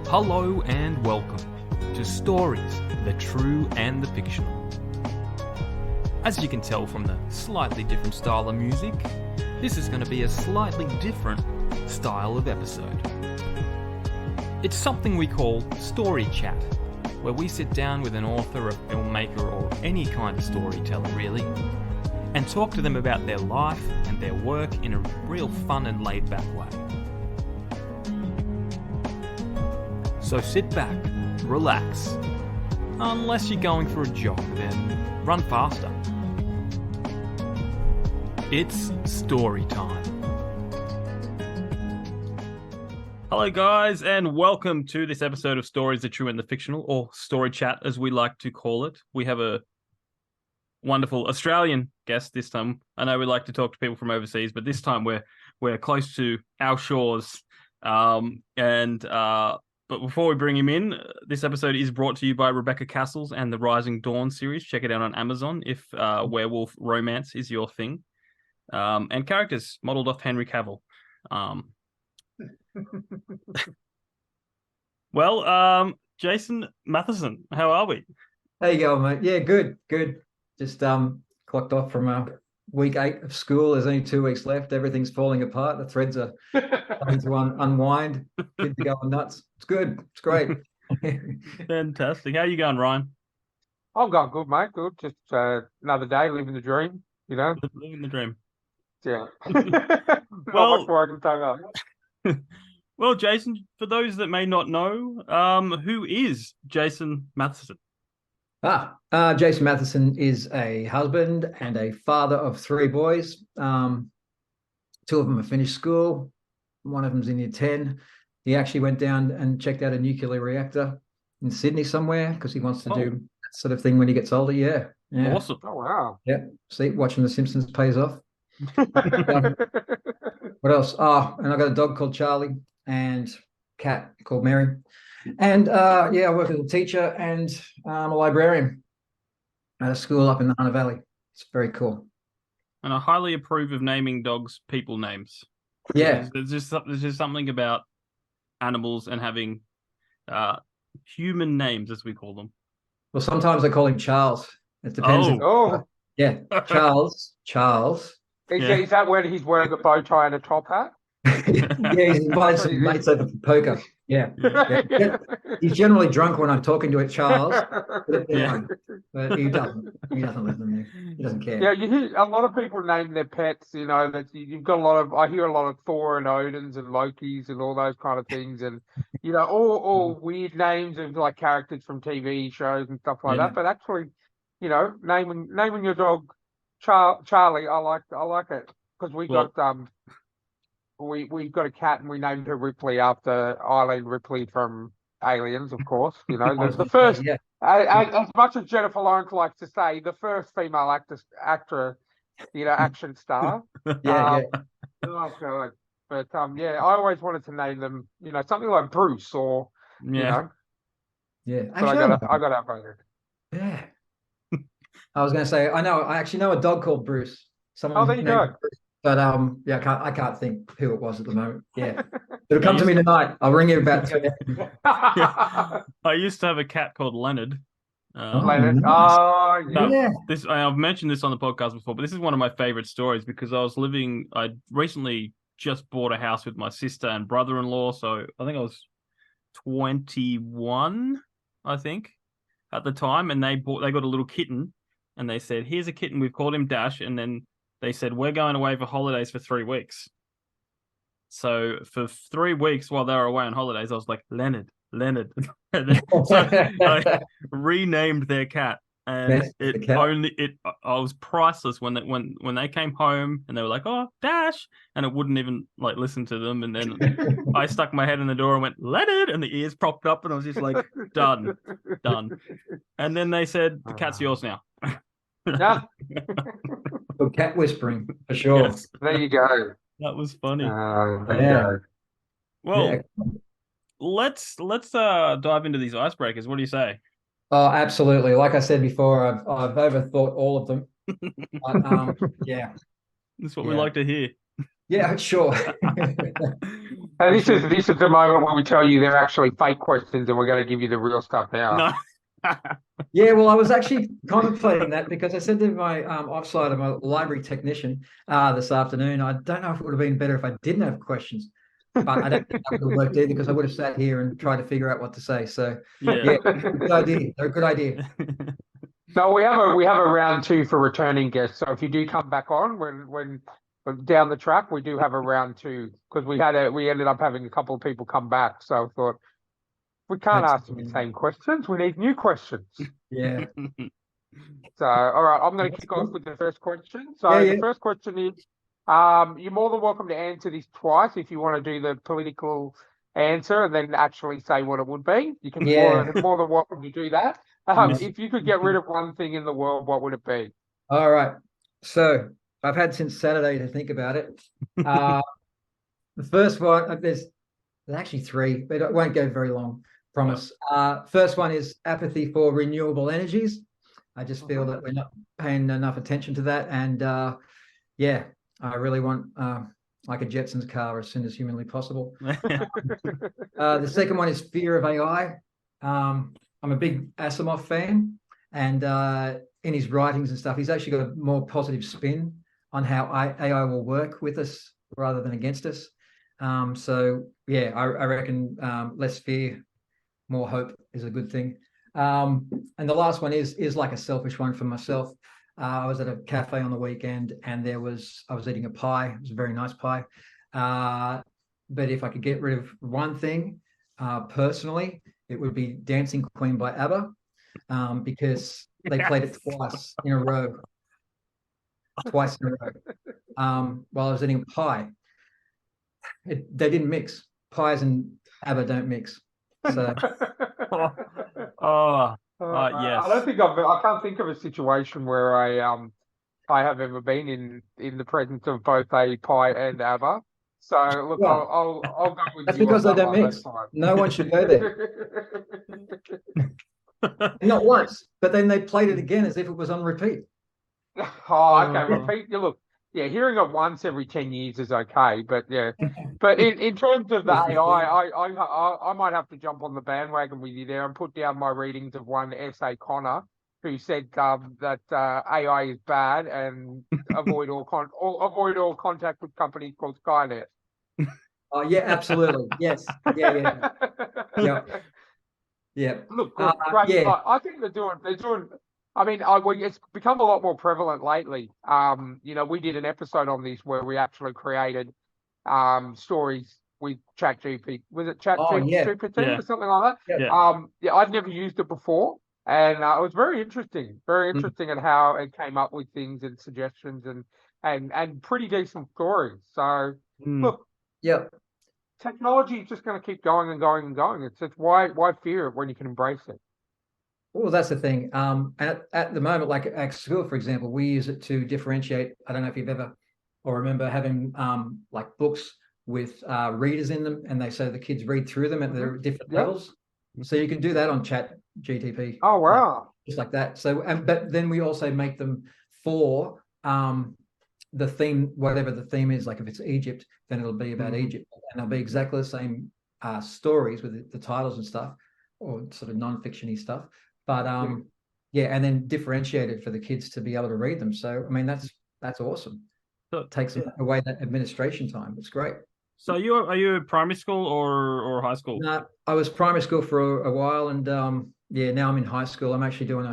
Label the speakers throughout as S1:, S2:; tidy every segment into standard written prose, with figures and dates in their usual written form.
S1: Hello and welcome to Stories, the True and the Fictional. As you can tell from the slightly different style of music, this is going to be a slightly different style of episode. It's something we call Story Chat, where we sit down with an author, a filmmaker, or any kind of storyteller really, and talk to them about their life and their work in a real fun and laid-back way. So sit back, relax. Unless you're going for a jog, then run faster. It's story time. Hello guys, and welcome to this episode of Stories, the True and the Fictional, or Story Chat as we like to call it. We have a wonderful Australian guest this time. I know we like to talk to people from overseas, but this time we're close to our shores. But before we bring him in, this episode is brought to you by Rebecca Cassells and the Rising Dawn series. Check it out on Amazon if werewolf romance is your thing. And characters modelled off Henry Cavill. Well, Jason Matheson, how are we?
S2: How you going, mate? Yeah, good. Just clocked off from week 8 of school. There's only 2 weeks left. Everything's falling apart. The threads are starting to unwind. Kids are going nuts. It's good. It's great.
S1: Fantastic. How you going, Ryan?
S3: I'm going good, mate. Good. Just another day, living the dream, you know?
S1: Living the dream.
S3: Yeah.
S1: Well,
S3: much more I can tell you.
S1: Well, Jason, for those that may not know, who is Jason Matheson?
S2: Jason Matheson is a husband and a father of 3 boys. 2 of them have finished school. One of them's in year 10. He actually went down and checked out a nuclear reactor in Sydney somewhere because he wants to do that sort of thing when he gets older. Yeah.
S1: Awesome.
S3: Oh, wow.
S2: Yeah. See, watching The Simpsons pays off. What else? And I got a dog called Charlie and a cat called Mary. And I work as a teacher and I'm a librarian at a school up in the Hunter Valley. It's very cool.
S1: And I highly approve of naming dogs people names.
S2: Yeah.
S1: There's just something about animals and having human names, as we call them.
S2: Well, sometimes I call him Charles. It depends. Yeah, Charles.
S3: Is that when he's wearing a bow tie and a top hat?
S2: Yeah, he's invited some mates over for poker. Yeah. He's generally drunk when I'm talking to Charles. But he doesn't listen. He doesn't care.
S3: Yeah, you hear a lot of people name their pets. You know that you've got a lot of. I hear a lot of Thor and Odins and Lokis and all those kind of things, and you know all weird names of like characters from TV shows and stuff like that. But actually, you know, naming your dog Charlie, I like it because we've got We've got a cat and we named her Ripley after Eileen Ripley from Aliens, of course. You know, the first, as much as Jennifer Lawrence likes to say, the first female actor, you know, action star.
S2: Yeah.
S3: Oh god! But I always wanted to name them, you know, something like Bruce or you know.
S2: Yeah,
S3: so I got outvoted.
S2: Yeah. I was going to say, I actually know a dog called Bruce.
S3: There you go.
S2: But I can't think who it was at the moment. Yeah, it'll come to me tonight. I'll ring you about 2 days.
S1: I used to have a cat called Leonard.
S3: Leonard.
S2: Nice.
S3: Yeah.
S1: I've mentioned this on the podcast before, but this is one of my favorite stories because I recently just bought a house with my sister and brother-in-law. So I think I was 21, I think, at the time, and they got a little kitten, and they said, "Here's a kitten. We've called him Dash," and then they said, "We're going away for holidays for 3 weeks." So for 3 weeks while they were away on holidays, I was like, Leonard. So I renamed their cat. And I was priceless when they came home and they were like, "Oh, Dash," and it wouldn't even like listen to them. And then I stuck my head in the door and went, "Leonard," and the ears propped up, and I was just like, done. And then they said, "The cat's yours now."
S3: Yeah.
S2: So cat whispering for sure.
S1: Yes.
S3: There you go.
S1: That was funny.
S3: There you go.
S1: Well, let's dive into these icebreakers. What do you say?
S2: Oh, absolutely. Like I said before, I've overthought all of them. But, yeah.
S1: That's what we like to hear.
S2: Yeah, sure.
S3: And this is the moment when we tell you they're actually fake questions, and we're going to give you the real stuff now.
S1: No.
S2: Yeah, well, I was actually contemplating that because I said to my offside of my library technician this afternoon, I don't know if it would have been better if I didn't have questions, but I don't think that would have worked either because I would have sat here and tried to figure out what to say. So yeah, good idea. They're a good idea.
S3: No, we have a round 2 for returning guests. So if you do come back on when down the track, we do have a round 2 because we ended up having a couple of people come back. So I thought we can't ask them the same questions. We need new questions.
S2: Yeah.
S3: So all right, I'm going to kick off with the first question. So
S2: Yeah.
S3: the first question is, you're more than welcome to answer this twice if you want to do the political answer and then actually say what it would be. You can more than welcome to do that. If you could get rid of one thing in the world, what would it be?
S2: All right. So I've had since Saturday to think about it. The first one, there's actually 3, but it won't go very long, promise. First one is apathy for renewable energies. I just feel that we're not paying enough attention to that. And yeah, I really want like a Jetsons car as soon as humanly possible. The second one is fear of AI. I'm a big Asimov fan, and in his writings and stuff, he's actually got a more positive spin on how AI will work with us rather than against us. So yeah, I reckon less fear, more hope is a good thing. And the last one is like a selfish one for myself. I was at a cafe on the weekend, and I was eating a pie. It was a very nice pie. But if I could get rid of one thing, personally, it would be Dancing Queen by ABBA, because they played it twice in a row. While I was eating a pie. They didn't mix. Pies and ABBA don't mix. So
S1: yes.
S3: I can't think of a situation where I have ever been in the presence of both a pie and ABBA. So look,
S2: Well,
S3: I'll go with
S2: that's
S3: you.
S2: because they don't mix. No one should go there. Not once, but then they played it again as if it was on repeat.
S3: Oh, okay. Repeat. Look, yeah, hearing it once every 10 years is okay, but yeah. But in terms of the AI, I might have to jump on the bandwagon with you there and put down my readings of one S.A. Connor, who said that AI is bad and avoid all contact with companies called Skynet.
S2: Oh yeah, absolutely. Yes. Yeah.
S3: Look, great.
S2: Yeah.
S3: I think they're doing. I mean, it's become a lot more prevalent lately. We did an episode on this where we actually created stories with ChatGPT. Was it ChatGPT or something like that? Yeah. I'd never used it before, and it was very interesting. Very interesting at how it came up with things and suggestions and pretty decent stories. So look, technology is just going to keep going and going and going. It's just why fear it when you can embrace it.
S2: Well, that's the thing. And at the moment, like at school, for example, we use it to differentiate. I don't know if you've ever or remember having like books with readers in them, and so the kids read through them at their different levels. So you can do that on Chat GTP.
S3: Oh wow!
S2: Just like that. So, but then we also make them for the theme, whatever the theme is. Like if it's Egypt, then it'll be about Egypt, and they'll be exactly the same stories with the titles and stuff, or sort of non-fictiony stuff. But and then differentiate it for the kids to be able to read them. So I mean that's awesome. So it takes away that administration time. It's great.
S1: So are you primary school or high school?
S2: No, I was primary school for a while, and now I'm in high school. I'm actually doing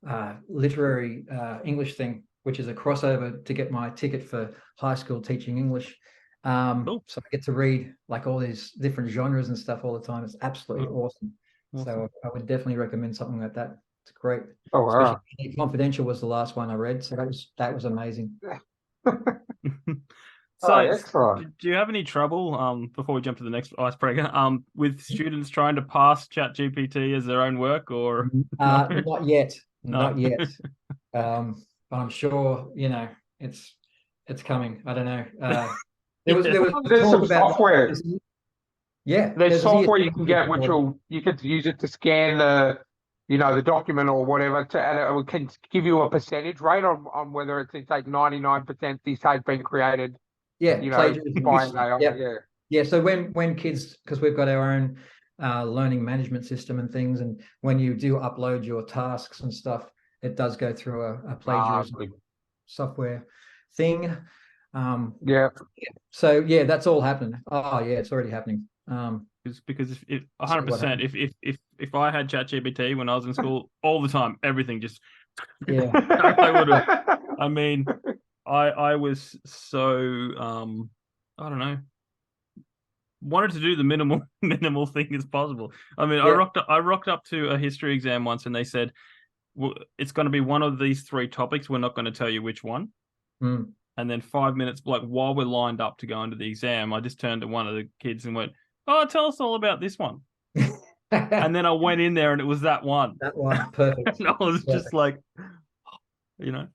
S2: a literary English thing, which is a crossover to get my ticket for high school teaching English.
S1: Cool.
S2: So I get to read like all these different genres and stuff all the time. It's absolutely awesome. So I would definitely recommend something like that. It's great.
S3: Oh wow!
S2: Especially Confidential was the last one I read, so that was amazing.
S1: So, do you have any trouble before we jump to the next icebreaker with students trying to pass ChatGPT as their own work, or
S2: not yet? Not yet. But I'm sure it's coming. I don't know. There's
S3: some software. There's software you can get which you could use it to scan the document or whatever, and it can give you a percentage rate on whether it's like 99% this has been created.
S2: Plagiarism.
S3: By AI.
S2: Yeah, so when kids, because we've got our own learning management system and things, and when you do upload your tasks and stuff, it does go through a plagiarism software thing.
S3: Yeah.
S2: So yeah, that's all happening. Oh yeah, it's already happening.
S1: Because if 100%, if I had ChatGPT when I was in school all the time, everything just
S2: yeah,
S1: I would have. I mean, I was so I don't know, wanted to do the minimal thing as possible. I mean,
S2: Yeah.
S1: I rocked up to a history exam once, and they said, well, it's going to be one of these 3 topics. We're not going to tell you which one.
S2: Mm.
S1: And then 5 minutes, like while we're lined up to go into the exam, I just turned to one of the kids and went, "Oh, tell us all about this one." And then I went in there, and it was that one.
S2: That one, perfect.
S1: And I was just like, you know,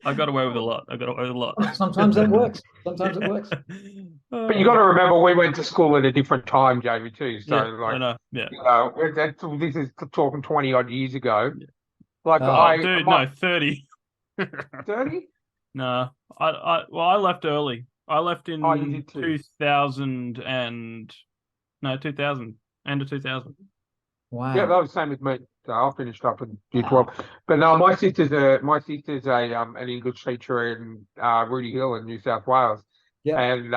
S1: I got away with a lot.
S2: Sometimes that works. Sometimes it works.
S3: But you got to remember, we went to school at a different time, Jamie, too. So,
S1: yeah,
S3: like,
S1: I know. Yeah.
S3: you know, this is talking 20 odd years ago.
S1: Yeah.
S3: Like,
S1: no, 30.
S3: 30?
S1: No, I left early. I left in
S3: You did too.
S1: 2000 end of 2000.
S2: Wow.
S3: Yeah, that was the same with me. So I finished up in year 12. But no, my sister's an English teacher in Rudy Hill in New South Wales.
S2: Yeah.
S3: And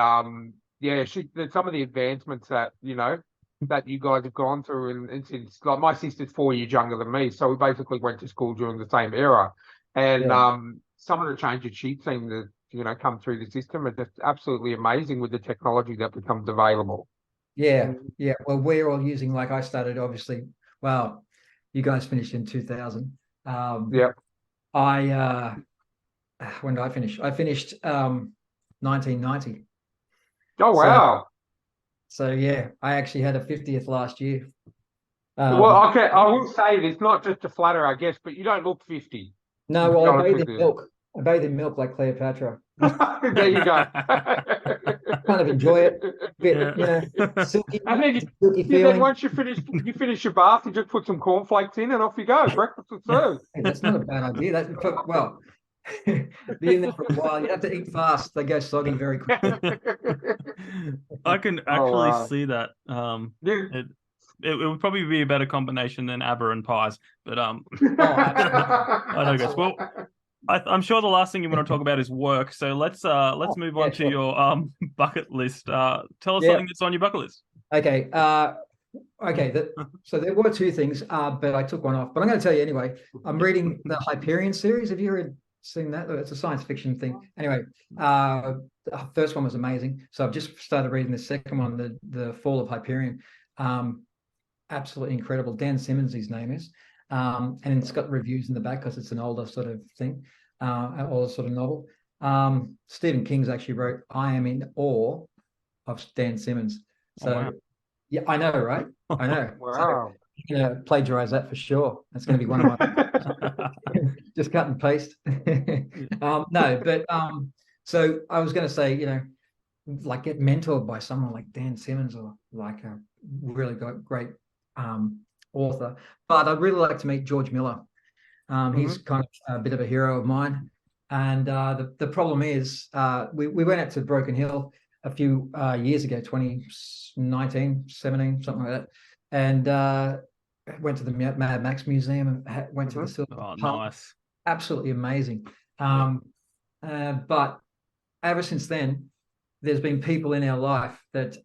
S3: some of the advancements that that you guys have gone through, and since like my sister's 4 years younger than me, so we basically went to school during the same era. And some of the changes she's seen that come through the system are just absolutely amazing with the technology that becomes available.
S2: Yeah, yeah. Well, we're all using, like, I started obviously. Well, you guys finished in 2000.
S3: Yeah.
S2: When did I finish? I finished 1990.
S3: Oh wow.
S2: So yeah, I actually had a 50th last year.
S3: Well, okay, I will say it's not just to flatter, I guess, but you don't look 50.
S2: No, well, I bathe in milk. I bathe in milk like Cleopatra.
S3: There you go.
S2: Kind of enjoy it. Silky,
S3: And then
S2: silky feeling.
S3: Then once you finish your bath, you just put some cornflakes in and off you go. Breakfast is served.
S2: Hey, that's not a bad idea. Be in there for a while. You have to eat fast. They go soggy very quickly.
S1: I can actually see that. It would probably be a better combination than ABBA and pies, but I know, guys. Well, I'm sure the last thing you want to talk about is work. So let's move on to your bucket list. Tell us something that's on your bucket list.
S2: Okay. So there were 2 things, but I took one off. But I'm going to tell you anyway. I'm reading the Hyperion series. Have you seen that? It's a science fiction thing. Anyway, the first one was amazing. So I've just started reading the second one, the Fall of Hyperion. Absolutely incredible. Dan Simmons, his name is. And it's got reviews in the back because it's an older sort of thing, older sort of novel. Stephen King's actually wrote I Am in Awe of Dan Simmons. So,
S1: wow.
S2: Yeah, I know, right? I know.
S3: Wow.
S2: So I'm going to plagiarize that for sure. That's going to be one of my just cut and paste. So I was going to say, like, get mentored by someone like Dan Simmons or like a really great author. But I'd really like to meet George Miller. He's kind of a bit of a hero of mine. And the problem is we went out to Broken Hill a few years ago, 2019, 17, something like that. And went to the Mad Max Museum and went to the Silver Pump.
S1: Nice.
S2: Absolutely amazing. But ever since then, there's been people in our life that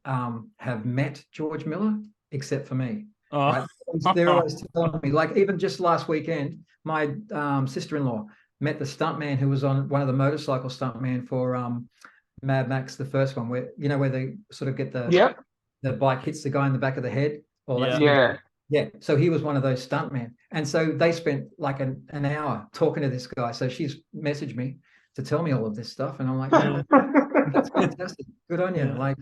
S2: have met George Miller, except for me. Right? They're always telling me, like, even just last weekend, my sister-in-law met the stuntman who was on one of the motorcycle stuntman for Mad Max, the first one, where they sort of get the bike hits the guy in the back of the head. Yeah. So he was one of those stuntmen. And so they spent like an hour talking to this guy. So she's messaged me to tell me all of this stuff. And I'm like, that's fantastic. Good on you. Like,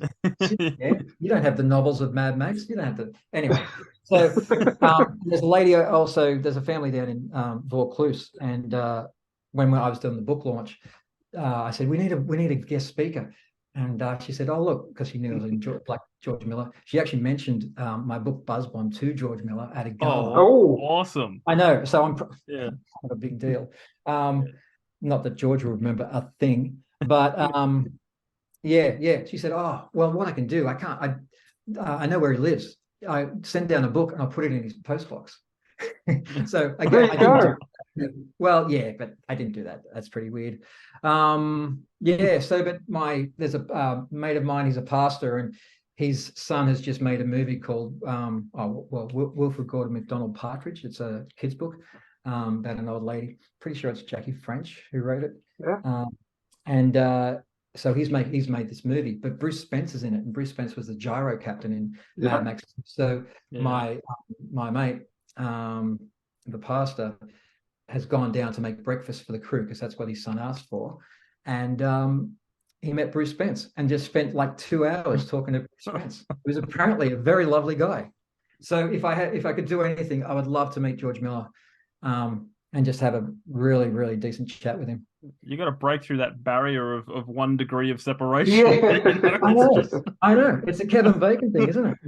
S2: you don't have the novels of Mad Max. You don't have to. Anyway, so there's a lady also, there's a family down in Vaucluse. And when I was doing the book launch, I said, we need a guest speaker. And she said, oh, look, because she knew I was in George Miller. She actually mentioned my book Buzzbomb to George Miller at a gala.
S1: Oh, awesome.
S2: I know. So I'm kind of a big deal. Not that George will remember a thing, but Yeah. She said, "Oh, well, what I can do, I know where he lives. I send down a book and I'll put it in his postbox." So
S3: There
S2: again,
S3: you go.
S2: well, yeah, but I didn't do that. That's pretty weird. Yeah. So, but there's a mate of mine. He's a pastor, and his son has just made a movie called Wilfred Gordon MacDonald Partridge. It's a kid's book about an old lady. Pretty sure it's Jackie French who wrote it.
S3: Yeah.
S2: And so he's made this movie, but Bruce Spencer's in it, and Bruce Spence was the gyro captain in Mad Max. So my mate, the pastor, has gone down to make breakfast for the crew because that's what his son asked for, and he met Bruce Spence and just spent like 2 hours talking to Bruce Spence. He was apparently a very lovely guy. So if I could do anything, I would love to meet George Miller, and just have a really, really decent chat with him.
S1: You got to break through that barrier of 1 degree of separation.
S3: Yeah.
S2: I know. It's a Kevin Bacon thing, isn't it?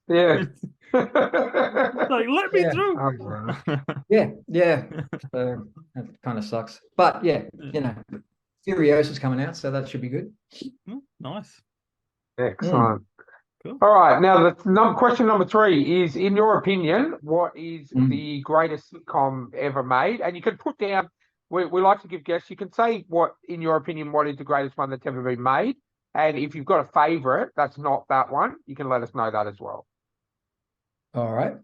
S3: Yeah.
S1: Like, let me through.
S2: Yeah. So that kind of sucks. But yeah, Furiosa's coming out, so that should be good.
S1: Nice.
S3: Excellent.
S1: Cool.
S3: All right. Now, question number 3 is, in your opinion, what is the greatest sitcom ever made? And you can put down, we like to give guests, you can say what, in your opinion, what is the greatest one that's ever been made? And if you've got a favorite that's not that one, you can let us know that as well.
S2: All right.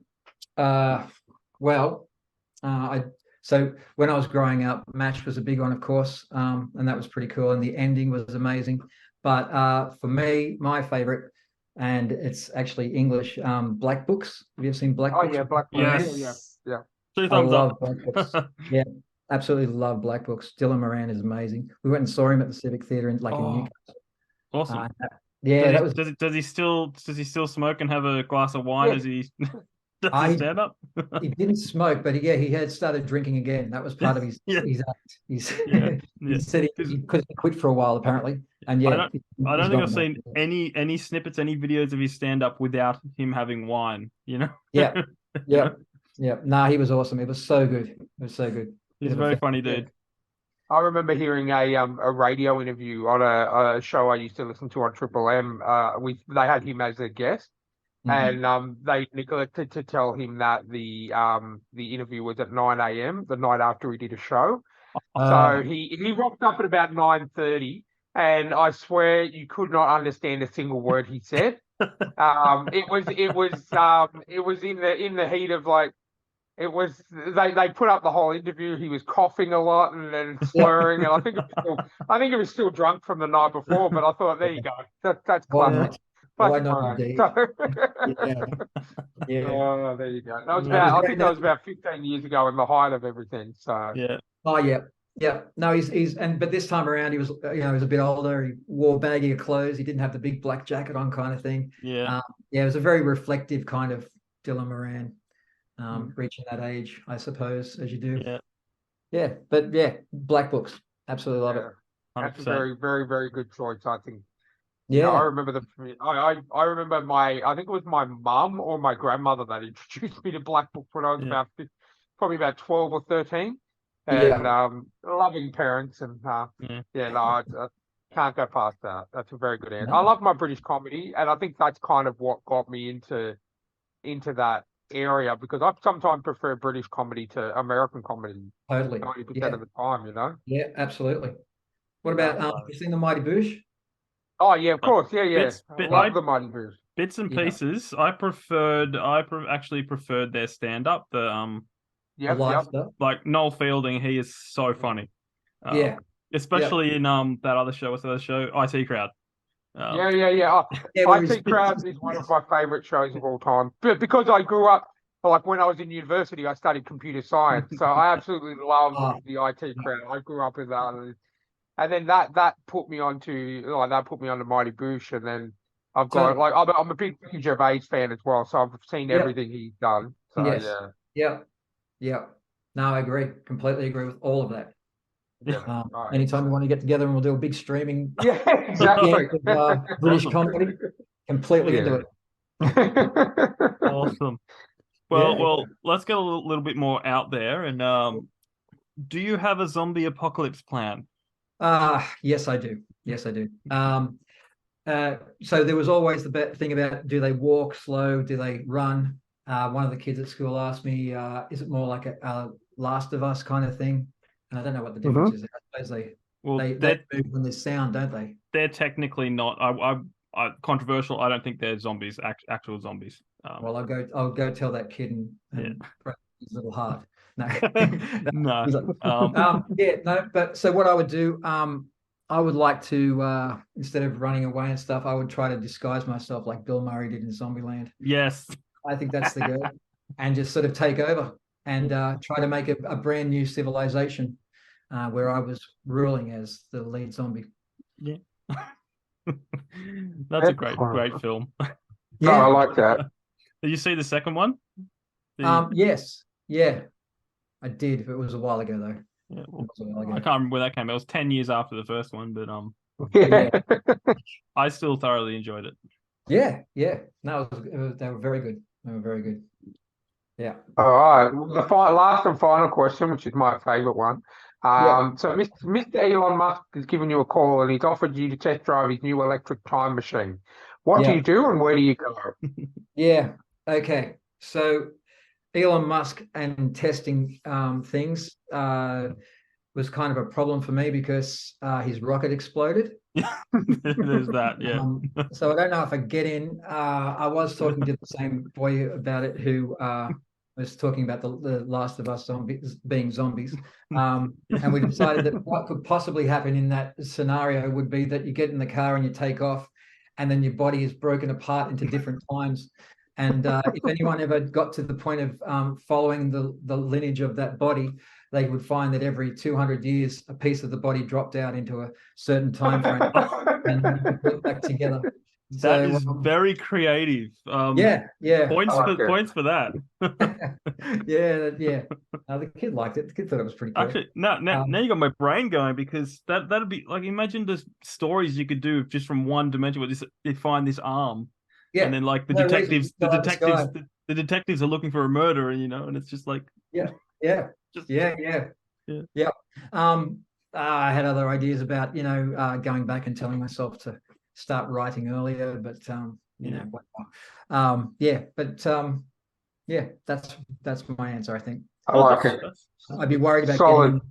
S2: So when I was growing up, MASH was a big one, of course, and that was pretty cool, and the ending was amazing. But for me, my favorite, and it's actually English, Black Books. Have you ever seen Black Books?
S3: Oh yeah, Black Books.
S1: Yes.
S3: Yeah.
S1: 2 thumbs up.
S2: Black Books. Yeah, absolutely love Black Books. Dylan Moran is amazing. We went and saw him at the Civic Theatre in Newcastle.
S1: Awesome. Does he still smoke and have a glass of wine as he does his stand up?
S2: He didn't smoke, but he had started drinking again. That was part of his act. He said he couldn't quit for a while apparently. And
S1: I don't think I've seen any snippets, any videos of his stand up without him having wine.
S2: Yeah. Nah, he was awesome. It was so good. It was so good.
S1: He's a very funny dude.
S3: I remember hearing a radio interview on a show I used to listen to on Triple M. They had him as a guest, and they neglected to tell him that the interview was at 9 a.m. the night after he did a show. So he rocked up at about 9:30, and I swear you could not understand a single word he said. It was in the heat of like. It was they put up the whole interview. He was coughing a lot and then slurring, and I think he was still drunk from the night before. But I thought, there you go, that's classic.
S2: Why not? Indeed. Yeah.
S3: Oh, there you go. I think that was about 15 years ago in the height of everything. So
S1: yeah.
S2: Oh yeah. No, but this time around he was he was a bit older. He wore baggier clothes. He didn't have the big black jacket on, kind of thing.
S1: Yeah.
S2: It was a very reflective kind of Dylan Moran. Reaching that age, I suppose, as you do. But Black Books, absolutely love it. 100%.
S3: That's a very, very, very good choice, I think.
S2: Yeah,
S3: I remember I remember I think it was my mum or my grandmother that introduced me to Black Books when I was probably about 12 or 13, and loving parents, and I can't go past that. That's a very good answer. I love my British comedy, and I think that's kind of what got me into that area, because I sometimes prefer British comedy to American comedy.
S2: Totally.
S3: 90% of the time,
S2: Yeah, absolutely. What about have you seen The Mighty Boosh?
S3: Oh yeah, of course. Yeah. I love The Mighty Boosh.
S1: Bits and pieces. I actually preferred their stand up. The
S2: stuff.
S1: Like Noel Fielding, he is so funny. Especially in that other show. What's the other show? IT Crowd. IT Crowd is one of my favorite shows of all time. But because I grew up, like when I was in university, I studied computer science, so I absolutely love the IT Crowd. I grew up with that, and then that put me onto Mighty Boosh, and then I've got I'm a big Ricky Gervais fan as well, so I've seen everything he's done. So
S2: yeah. No, I agree. Completely agree with all of that.
S3: Yeah.
S2: Anytime we want to get together and we'll do a big streaming
S3: exactly.
S2: British comedy, completely into
S1: it. Awesome. Well, let's get a little bit more out there. And do you have a zombie apocalypse plan?
S2: Yes, I do. So there was always the thing about, do they walk slow? Do they run? One of the kids at school asked me, is it more like a Last of Us kind of thing? And I don't know what the difference is. I suppose they move when there's sound, don't they?
S1: They're technically not. Controversial. I don't think they're zombies, actual zombies.
S2: Well, I'll go tell that kid and break his little heart. No,
S1: no.
S2: no. But so what I would do, I would like to, instead of running away and stuff, I would try to disguise myself like Bill Murray did in Zombieland.
S1: Yes.
S2: I think that's the goal. And just sort of take over and try to make a brand new civilization where I was ruling as the lead zombie.
S1: Yeah. That's a great film.
S3: Yeah, I like that.
S1: Did you see the second one?
S2: Yes. Yeah, I did. It was a while ago, though.
S1: Yeah, well, I can't remember where that came. It was 10 years after the first one, but
S3: Yeah.
S1: I still thoroughly enjoyed it.
S2: Yeah. No, they were very good. They were very good. Yeah.
S3: All right. The last and final question, which is my favorite one. So Mr. Elon Musk has given you a call and he's offered you to test drive his new electric time machine. What do you do and where do you go?
S2: Yeah. Okay. So Elon Musk and testing things was kind of a problem for me because his rocket exploded.
S1: There's that, yeah.
S2: So I don't know if I get in. I was talking to the same boy about it who was talking about the Last of Us zombies being zombies. And we decided that what could possibly happen in that scenario would be that you get in the car and you take off, and then your body is broken apart into different times. And if anyone ever got to the point of following the lineage of that body, they would find that every 200 years, a piece of the body dropped out into a certain time frame and put back together.
S1: That is very creative.
S2: Yeah.
S1: Points for that.
S2: yeah. The kid liked it. The kid thought it was pretty cool.
S1: Actually, now you got my brain going, because that'd be like, imagine the stories you could do just from one dimension where they find this arm. Yeah. And then like the detectives are looking for a murderer, and it's just like
S2: Yeah. I had other ideas about, going back and telling myself to start writing earlier, but that's my answer, I think.
S3: I like it.
S2: I'd be worried about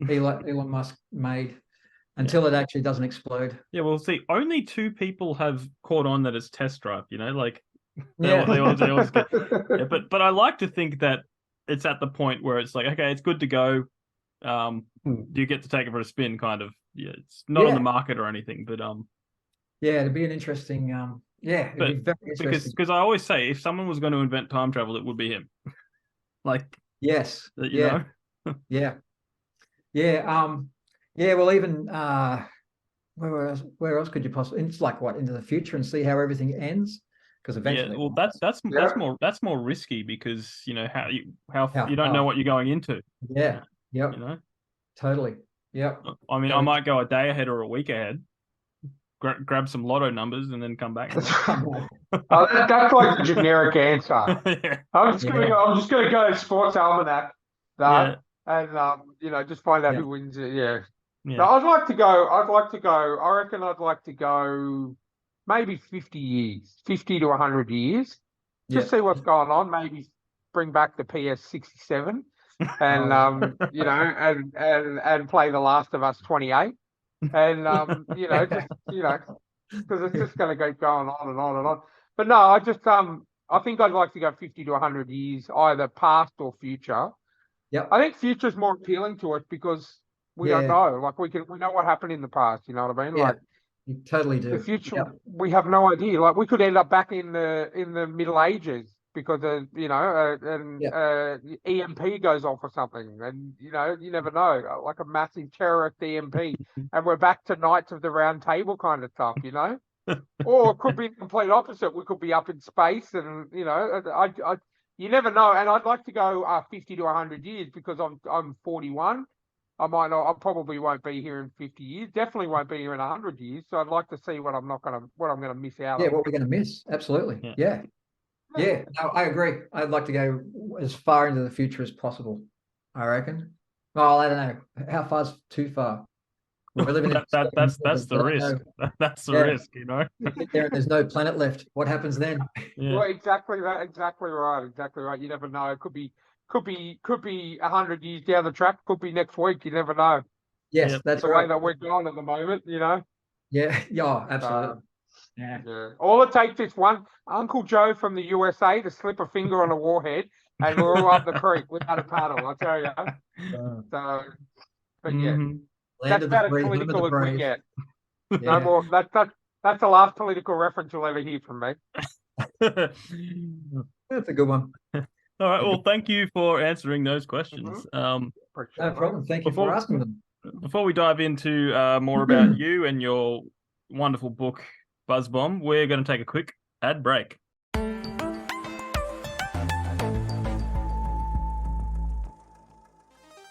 S2: getting Elon Musk made until it actually doesn't explode.
S1: Yeah, well, see, only 2 people have caught on that it's test drive, like they always get. Yeah, but I like to think that it's at the point where it's like, okay, it's good to go. You get to take it for a spin, kind of. Yeah, it's not on the market or anything, but
S2: it'd be an interesting. It'd be very interesting.
S1: Because I always say, if someone was going to invent time travel, it would be him. Like,
S2: yes,
S1: you know?
S2: Well, even where else could you possibly? It's like what, into the future and see how everything ends. Because eventually,
S1: that's more risky, because how you don't know what you're going into.
S2: Yeah. Yep. Totally. Yep.
S1: I mean, I might go a day ahead or a week ahead, grab some lotto numbers, and then come back.
S3: That's like the generic answer. Yeah. I'm just gonna go to Sports Almanac, and just find out who wins it. Yeah. No, I'd like to go. I reckon I'd like to go maybe 50 years, 50 to 100 years. Just see what's going on. Maybe bring back the PS67 and and play The Last of Us 28. And because it's just going to keep going on and on and on. But no, I think I'd like to go 50 to 100 years, either past or future.
S2: Yeah,
S3: I think future's more appealing to us because we don't know. Like we know what happened in the past. You know what I mean?
S2: Yeah,
S3: like
S2: you totally do.
S3: The future, we have no idea. Like we could end up back in the Middle Ages because of EMP goes off or something, and you never know, like a massive terrorist EMP, and we're back to Knights of the Round Table kind of stuff, or it could be the complete opposite. We could be up in space, and you never know. And I'd like to go 50 to 100 years because I'm 41. I probably won't be here in 50 years. Definitely won't be here in 100 years. So I'd like to see what I'm gonna miss out on.
S2: Yeah, what we're gonna miss. Absolutely. Yeah. No, I agree. I'd like to go as far into the future as possible, I reckon. Well, I don't know. How far's too far? We're living in
S1: that's the risk. That's the risk, you know.
S2: You get there and there's no planet left. What happens then?
S1: Yeah.
S3: Well, exactly that. Exactly right. Exactly right. You never know. It could be 100 years down the track. Could be next week. You never know.
S2: Yes,
S1: Yep.
S2: that's
S3: The
S2: right.
S3: way that we're going at the moment, you know.
S2: Yeah, absolutely.
S3: Yeah. All it takes is one Uncle Joe from the USA to slip a finger on a warhead, and we're all up the creek without a paddle. I tell you. So, but yeah, that's about as political as we get. No more. That's the last political reference you'll ever hear from me.
S2: That's a good one.
S1: All right. Well, thank you for answering those questions.
S2: No problem. Thank you for asking them.
S1: Before we dive into more about you and your wonderful book, Buzzbomb, we're going to take a quick ad break.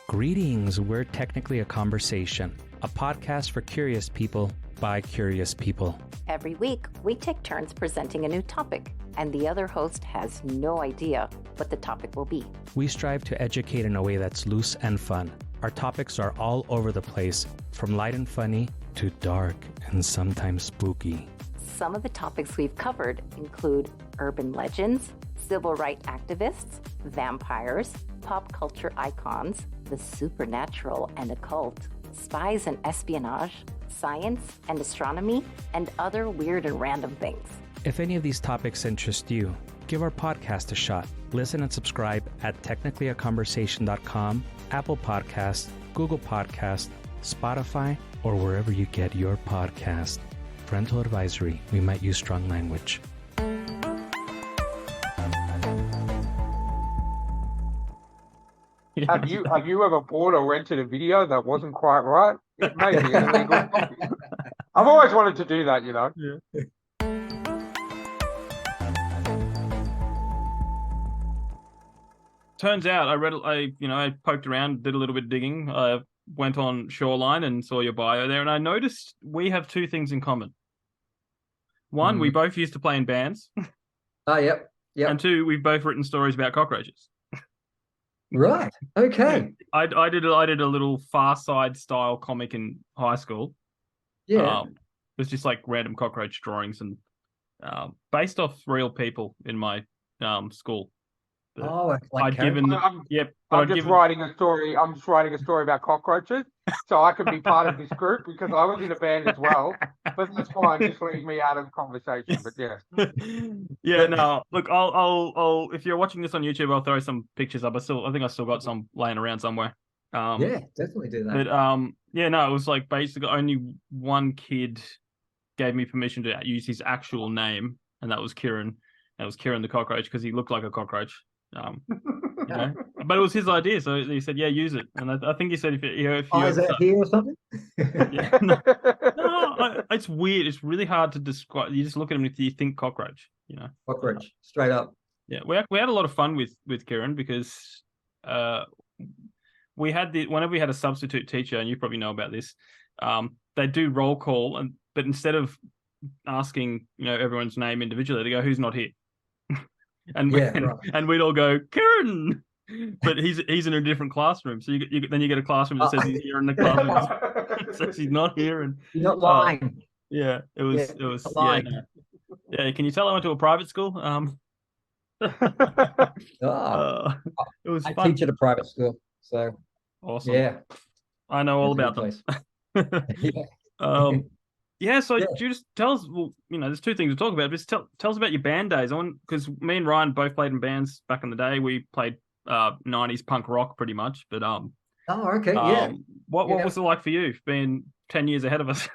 S4: Greetings, we're Technically a Conversation, a podcast for curious people by curious people.
S5: Every week, we take turns presenting a new topic, and the other host has no idea what the topic will be.
S4: We strive to educate in a way that's loose and fun. Our topics are all over the place, from light and funny to dark and sometimes spooky.
S5: Some of the topics we've covered include urban legends, civil rights activists, vampires, pop culture icons, the supernatural and occult, spies and espionage, science and astronomy, and other weird and random things.
S4: If any of these topics interest you, give our podcast a shot. Listen and subscribe at technicallyaconversation.com, Apple Podcasts, Google Podcasts, Spotify, or wherever you get your podcast. Parental advisory, we might use strong language.
S3: Have you ever bought or rented a video that wasn't quite right? It may be an illegal copy. I've always wanted to do that, you know.
S1: Yeah. Turns out I poked around, did a little bit of digging. I went on Shoreline and saw your bio there, and I noticed we have two things in common. One, we both used to play in bands.
S2: Yep.
S1: And two, we've both written stories about cockroaches.
S2: Right. Okay.
S1: I did a little Far Side style comic in high school.
S2: Yeah.
S1: It was just like random cockroach drawings and based off real people in my school. But
S2: like
S3: I'm just writing a story about cockroaches, so I can be part of this group because I was in a band as well. But that's fine. Just leave me out of the conversation. But yeah.
S1: Yeah. No. Look, I'll if you're watching this on YouTube, I'll throw some pictures up. I think I still got some laying around somewhere.
S2: Yeah, definitely do that.
S1: But yeah, no, it was like basically only one kid gave me permission to use his actual name, and that was Kieran. That was Kieran the cockroach because he looked like a cockroach. You know? But it was his idea, so he said, "Yeah, use it." And I think he said, "If you
S2: is that here or something?"
S1: Yeah, no, it's weird. It's really hard to describe. You just look at him and you think cockroach. You know,
S2: cockroach, straight up.
S1: Yeah, we had a lot of fun with Kieran because we had whenever we had a substitute teacher, and you probably know about this, they do roll call, but instead of asking everyone's name individually, they go, "Who's not here?" And we'd all go, "Kieran," but he's in a different classroom. So then you get a classroom that says he's here, in the classroom it says he's not here, and
S2: you're not lying.
S1: Yeah, it was lying. Yeah. Can you tell I went to a private school? It was fun.
S2: I teach at a private school, so
S1: awesome.
S2: Yeah,
S1: I know all about them. So you just tell us. Well, there's two things to talk about. Just tell us about your band days. Because me and Ryan both played in bands back in the day. We played 90s punk rock pretty much. But
S2: okay, yeah.
S1: What was it like for you, being 10 years ahead of us?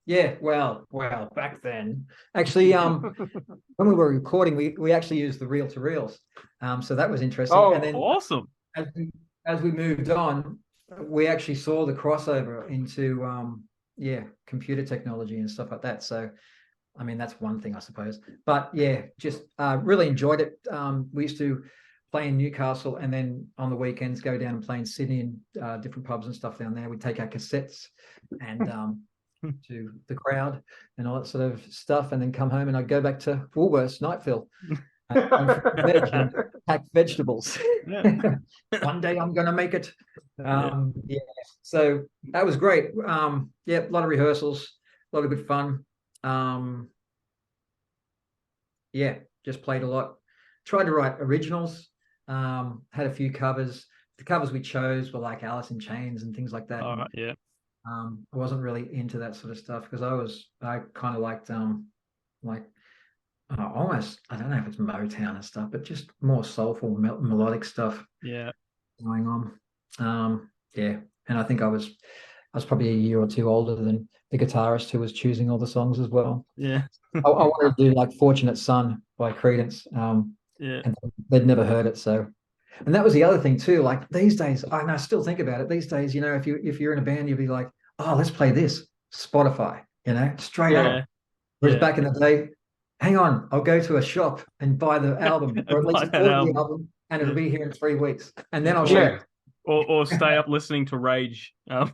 S2: Yeah, well, back then, actually, when we were recording, we actually used the reel-to-reels, so that was interesting.
S1: Oh,
S2: and then
S1: awesome!
S2: As we moved on, we actually saw the crossover into computer technology and stuff like that. So, I mean, that's one thing, I suppose. But yeah, just really enjoyed it. We used to play in Newcastle, and then on the weekends go down and play in Sydney and different pubs and stuff down there. We'd take our cassettes and to the crowd and all that sort of stuff, and then come home and I'd go back to Woolworths, Nightfield. pack vegetables.
S1: Yeah.
S2: One day I'm going to make it. Yeah. So that was great. Yeah, a lot of rehearsals, a lot of good fun. Yeah, just played a lot. Tried to write originals. Had a few covers. The covers we chose were like Alice in Chains and things like that.
S1: All right, yeah.
S2: I wasn't really into that sort of stuff because I kind of liked almost, I don't know if it's Motown and stuff, but just more soulful melodic stuff.
S1: Yeah,
S2: going on. Yeah, and I think I was probably a year or two older than the guitarist who was choosing all the songs as well.
S1: Yeah.
S2: I wanted to do like "Fortunate Son" by Creedence.
S1: Yeah,
S2: and they'd never heard it, so. And that was the other thing too. Like these days, I still think about it. These days, you know, if you're in a band, you'd be like, "Oh, let's play this." Spotify, you know, straight up. Whereas back in the day, hang on, I'll go to a shop and buy the album, or at least order the album, and it'll be here in 3 weeks, and then I'll show you.
S1: Or stay up listening to Rage.
S2: Yeah,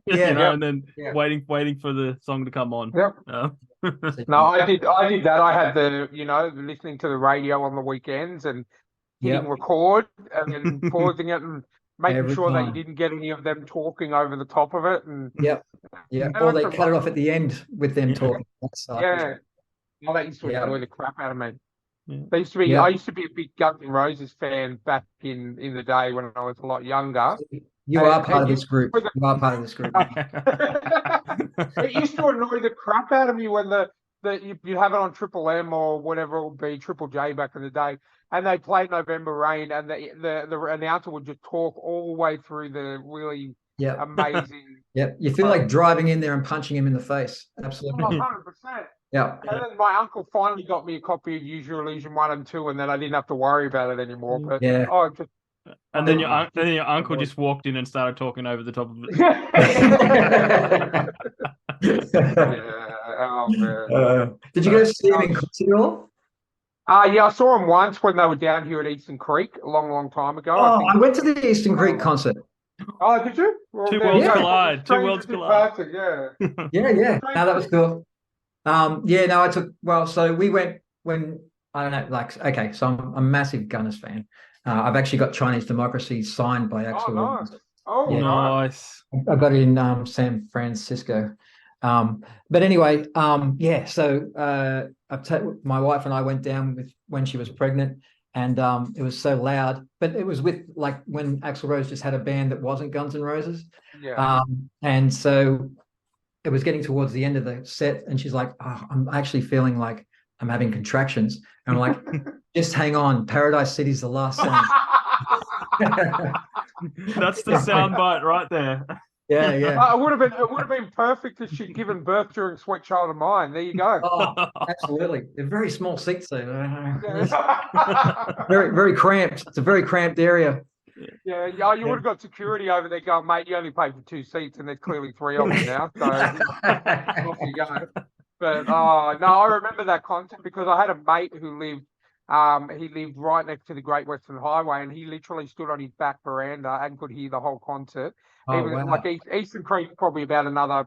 S1: and then waiting for the song to come on.
S3: Yep. No, I did that. I had listening to the radio on the weekends and hitting record and then pausing it and making sure that you didn't get any of them talking over the top of it. And
S2: or they cut it off at the end with them talking.
S3: Yeah. Oh, that used to annoy the crap out of me.
S1: Yeah.
S3: They used to be. I used to be a big Guns N' Roses fan back in the day when I was a lot younger.
S2: You are part of this group. You are part of this group.
S3: It used to annoy the crap out of me when you have it on Triple M or whatever it would be, Triple J back in the day, and they played November Rain, and the announcer would just talk all the way through the really amazing.
S2: You feel like driving in there and punching him in the face. Absolutely.
S3: 100%.
S2: Yeah.
S3: And then my uncle finally got me a copy of Use Your Illusion 1 and 2, and then I didn't have to worry about it anymore. But
S1: and then your uncle just walked in and started talking over the top of it.
S2: Did you go see him in concert at all?
S3: Yeah, I saw him once when they were down here at Eastern Creek a long, long time ago.
S2: I went to the Eastern Creek concert.
S3: Oh, did you? Well,
S1: Two worlds collide.
S2: Yeah. No, that was cool. I took. Well, so we went when I don't know. Like, okay, so I'm a massive Gunners fan. I've actually got Chinese Democracy signed by Axl Rose.
S1: Nice.
S2: I got it in San Francisco. But anyway, So my wife and I went down when she was pregnant, and it was so loud. But it was with like when Axl Rose just had a band that wasn't Guns N' Roses.
S3: Yeah.
S2: And so it was getting towards the end of the set, and she's like, "Oh, I'm actually feeling like I'm having contractions." And I'm like, "Just hang on, Paradise City's the last song."
S1: That's the soundbite right there.
S2: Yeah.
S3: It would have been perfect if she'd given birth during Sweet Child of Mine. There you go.
S2: Oh, absolutely. They're very small seats though. Very, very cramped. It's a very cramped area.
S3: Yeah, you would have got security over there going, "Mate, you only paid for 2 seats, and there's clearly 3 of them now." So off you go. But I remember that concert because I had a mate who lived. He lived right next to the Great Western Highway, and he literally stood on his back veranda and could hear the whole concert.
S2: Wow.
S3: Like Eastern Creek, probably about another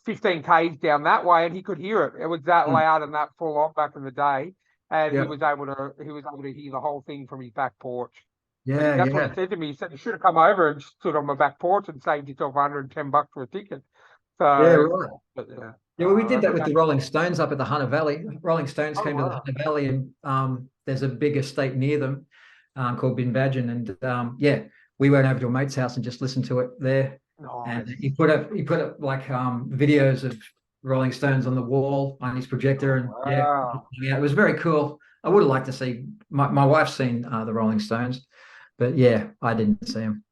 S3: 15 k's down that way, and he could hear it. It was that loud and that full on back in the day, and he was able to hear the whole thing from his back porch.
S2: Yeah,
S3: that's what he said to me. He said, "You should have come over and stood on my back porch and saved yourself $110 for a ticket." So
S2: right. But, well, we did that with the Rolling Stones up at the Hunter Valley. Rolling Stones came to the Hunter Valley, and there's a big estate near them called Binbadgen, and we went over to a mate's house and just listened to it there. Nice. And he put up like videos of Rolling Stones on the wall on his projector, and it was very cool. I would have liked to see. My wife's seen the Rolling Stones, but I didn't see them.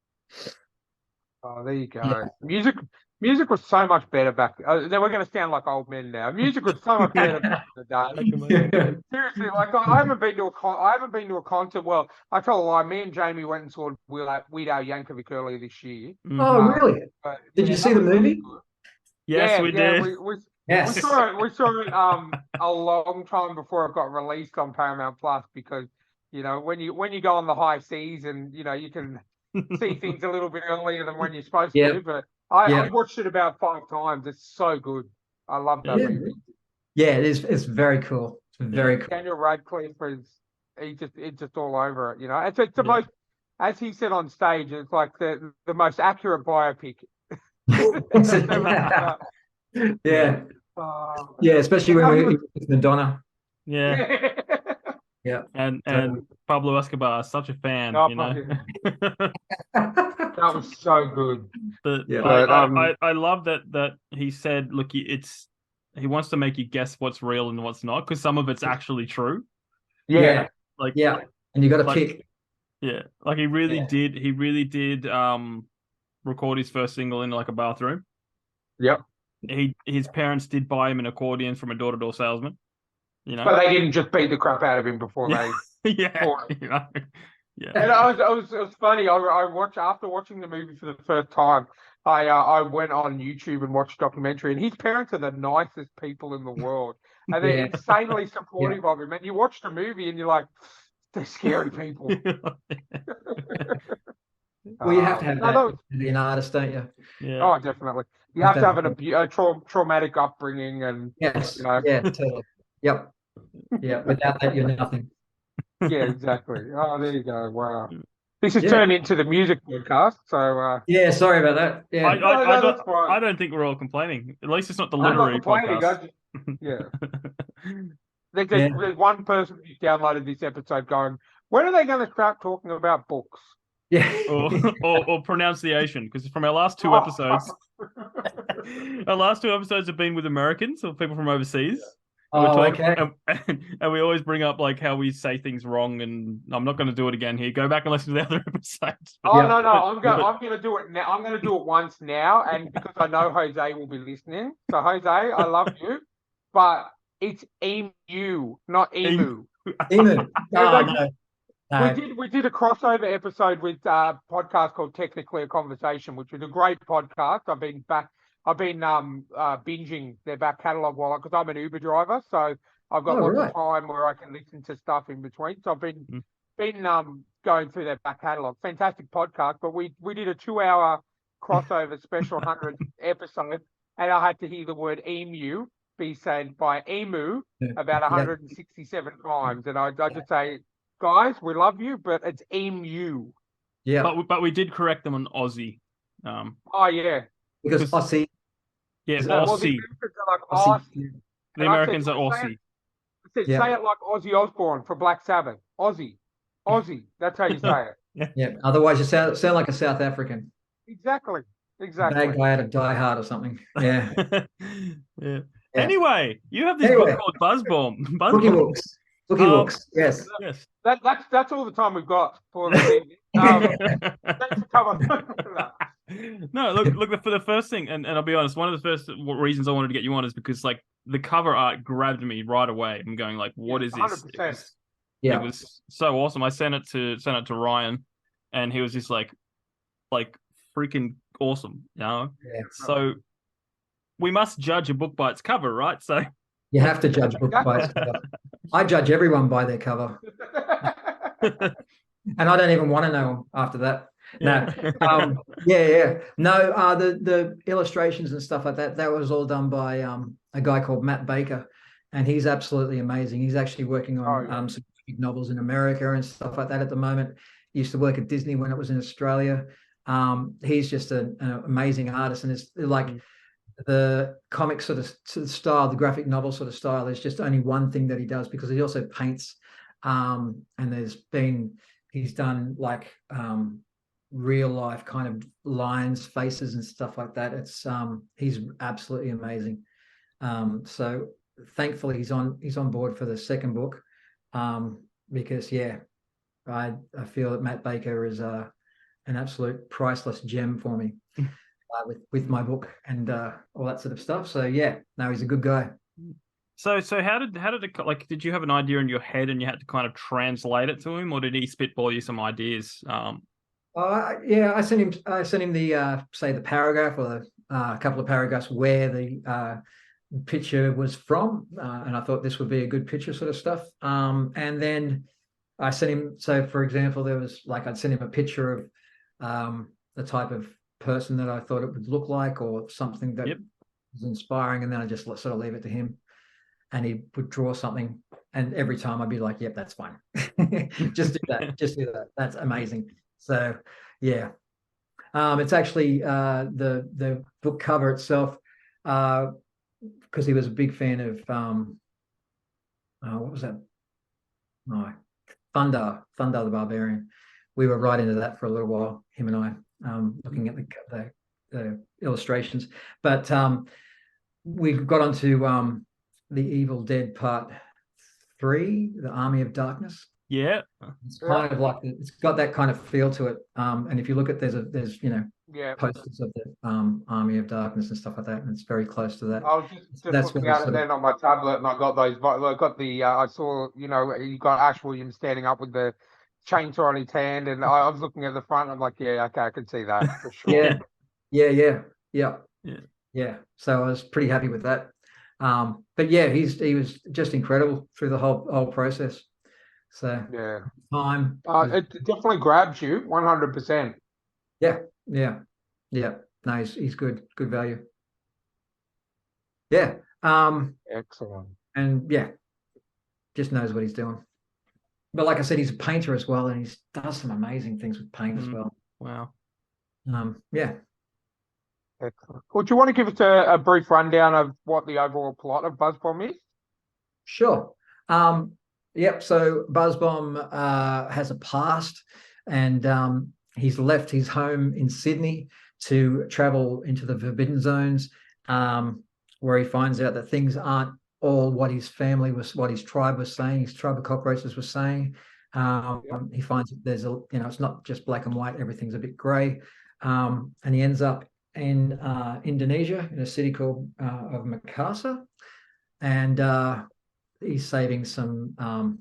S3: Oh, there you go. Yeah. Music was so much better back. Then we're going to sound like old men now. Music was so much better back in the day. Seriously, like I haven't been to a concert. Well, I tell a lie. Me and Jamie went and saw Weird Al Yankovic earlier this year.
S2: Oh, really? Did you see the movie?
S1: Yes, we did.
S3: We saw it a long time before it got released on Paramount Plus because when you go on the high seas and you can see things a little bit earlier than when you're supposed to. But I watched it about 5 times. It's so good. I love that movie.
S2: Yeah, it is. It's very cool. It's very cool.
S3: Daniel Radcliffe it's just all over it. You know, it's the most, as he said on stage, it's like the most accurate biopic.
S2: Yeah. Yeah, especially when we're with Madonna.
S1: Yeah.
S2: Yeah.
S1: And Pablo Escobar is such a fan,
S3: Oh,
S1: you know.
S3: That was so good.
S1: I love that he said, look, he wants to make you guess what's real and what's not, because some of it's actually true.
S2: Yeah.
S1: Like,
S2: yeah. And you got to pick.
S1: Yeah. Like he really did record his first single in like a bathroom.
S3: Yep.
S1: His parents did buy him an accordion from a door-to-door salesman. You know,
S3: but they didn't just beat the crap out of him before they.
S1: Yeah. You know? Yeah.
S3: And it was funny. I watched, after watching the movie for the first time, I went on YouTube and watched a documentary, and his parents are the nicest people in the world, and they're insanely supportive of him. And you watch the movie, and you're like, they're scary people.
S2: Well, you have to have that to be an artist, don't you?
S1: Yeah.
S3: Oh, definitely. You have to have a traumatic upbringing, and
S2: yes,
S3: you know.
S2: yeah, totally. Yep. Yeah. Without that, you're nothing.
S3: Yeah, exactly. Oh, there you go. Wow. This has turned into the music podcast. So
S2: yeah, sorry about that. Yeah,
S1: I don't think we're all complaining. At least it's not the literary podcast.
S3: There's one person who's downloaded this episode going, when are they going to start talking about books?
S2: Yeah,
S1: or pronunciation, because from our last two episodes, our last two episodes have been with Americans or people from overseas. And we always bring up like how we say things wrong, and I'm not going to do it again here. Go back and listen to the other episodes.
S3: No, I'm going to do it now. I'm going to do it once now, and because I know Jose will be listening. So Jose, I love you, but it's emu, not emu.
S2: Emu. No.
S3: We did a crossover episode with a podcast called Technically a Conversation, which was a great podcast. I've been binging their back catalogue because I'm an Uber driver, so I've got lots of time where I can listen to stuff in between. So I've been going through their back catalogue. Fantastic podcast, but we did a 2-hour crossover special 100 episode, and I had to hear the word emu be said by emu about 167 times, and I just say, guys, we love you, but it's emu.
S2: Yeah,
S1: but we did correct them on Aussie.
S2: Because Aussie.
S1: Yes,
S3: Well,
S1: Aussie.
S3: The Americans are
S1: Aussie.
S3: Say it like Ozzy Osbourne for Black Sabbath. Aussie. That's how you say
S2: it. Yeah. Otherwise, you sound like a South African.
S3: Exactly.
S2: Bad guy out of Die Hard or something. Yeah.
S1: Yeah. Anyway, you have this book called Buzzbomb.
S2: Bookie books. Yes.
S3: That's all the time we've got for this evening. Thanks for coming.
S1: No, look for the first thing, and I'll be honest, one of the first reasons I wanted to get you on is because like the cover art grabbed me right away. I'm going like, what is this?
S3: 100%.
S1: It was so awesome. I sent it to Ryan, and he was just like freaking awesome, you know?
S2: Yeah.
S1: So we must judge a book by its cover, right? So
S2: you have to judge a book by its cover. I judge everyone by their cover. And I don't even want to know them after that. No. No, the illustrations and stuff like that was all done by a guy called Matt Baker, and he's absolutely amazing. He's actually working on some big novels in America and stuff like that at the moment. He used to work at Disney when it was in Australia. He's just an amazing artist, and it's like the comic sort of style, the graphic novel sort of style. There's just only one thing that he does, because he also paints, and he's done like real life kind of lines, faces and stuff like that. It's he's absolutely amazing. So thankfully he's on board for the second book, because I feel that Matt Baker is an absolute priceless gem for me with my book and all that sort of stuff. So he's a good guy.
S1: So how did it, like, did you have an idea in your head and you had to kind of translate it to him, or did he spitball you some ideas?
S2: I sent him the say the paragraph or a couple of paragraphs where the picture was from, and I thought this would be a good picture sort of stuff. And then I sent him, so for example, I'd send him a picture of the type of person that I thought it would look like, or something that was inspiring, and then I just sort of leave it to him, and he would draw something And every time I'd be like, yep, that's fine. Just do that. Just do that. That's amazing. So yeah. It's actually the book cover itself, because he was a big fan of what was that? No, Thunder the Barbarian. We were right into that for a little while, him and I, looking at the illustrations. But we got onto the Evil Dead Part 3, The Army of Darkness.
S1: Yeah,
S2: It's kind of like, it's got that kind of feel to it. And if you look at, there's posters of the Army of Darkness and stuff like that, and it's very close to that.
S3: I was just looking at it then on my tablet, and I got those. I got the. I saw, you got Ash Williams standing up with the chainsaw in his hand, and I was looking at the front. And I'm like, yeah, okay, I can see that for sure.
S2: Yeah. So I was pretty happy with that. But yeah, he was just incredible through the whole process. So
S3: yeah,
S2: time.
S3: It definitely grabs you 100%.
S2: Yeah. No, he's good value. Yeah.
S3: Excellent.
S2: And yeah, just knows what he's doing. But like I said, he's a painter as well, and he does some amazing things with paint as well.
S1: Wow.
S2: Yeah.
S3: Excellent. Well, do you want to give us a brief rundown of what the overall plot of Buzzbomb is?
S2: Sure. Yep. So Buzzbomb has a past, and he's left his home in Sydney to travel into the Forbidden Zones, where he finds out that things aren't all what his tribe was saying, his tribe of cockroaches was saying. He finds that there's it's not just black and white, everything's a bit grey. And he ends up in Indonesia, in a city called of Makassar, and he's saving some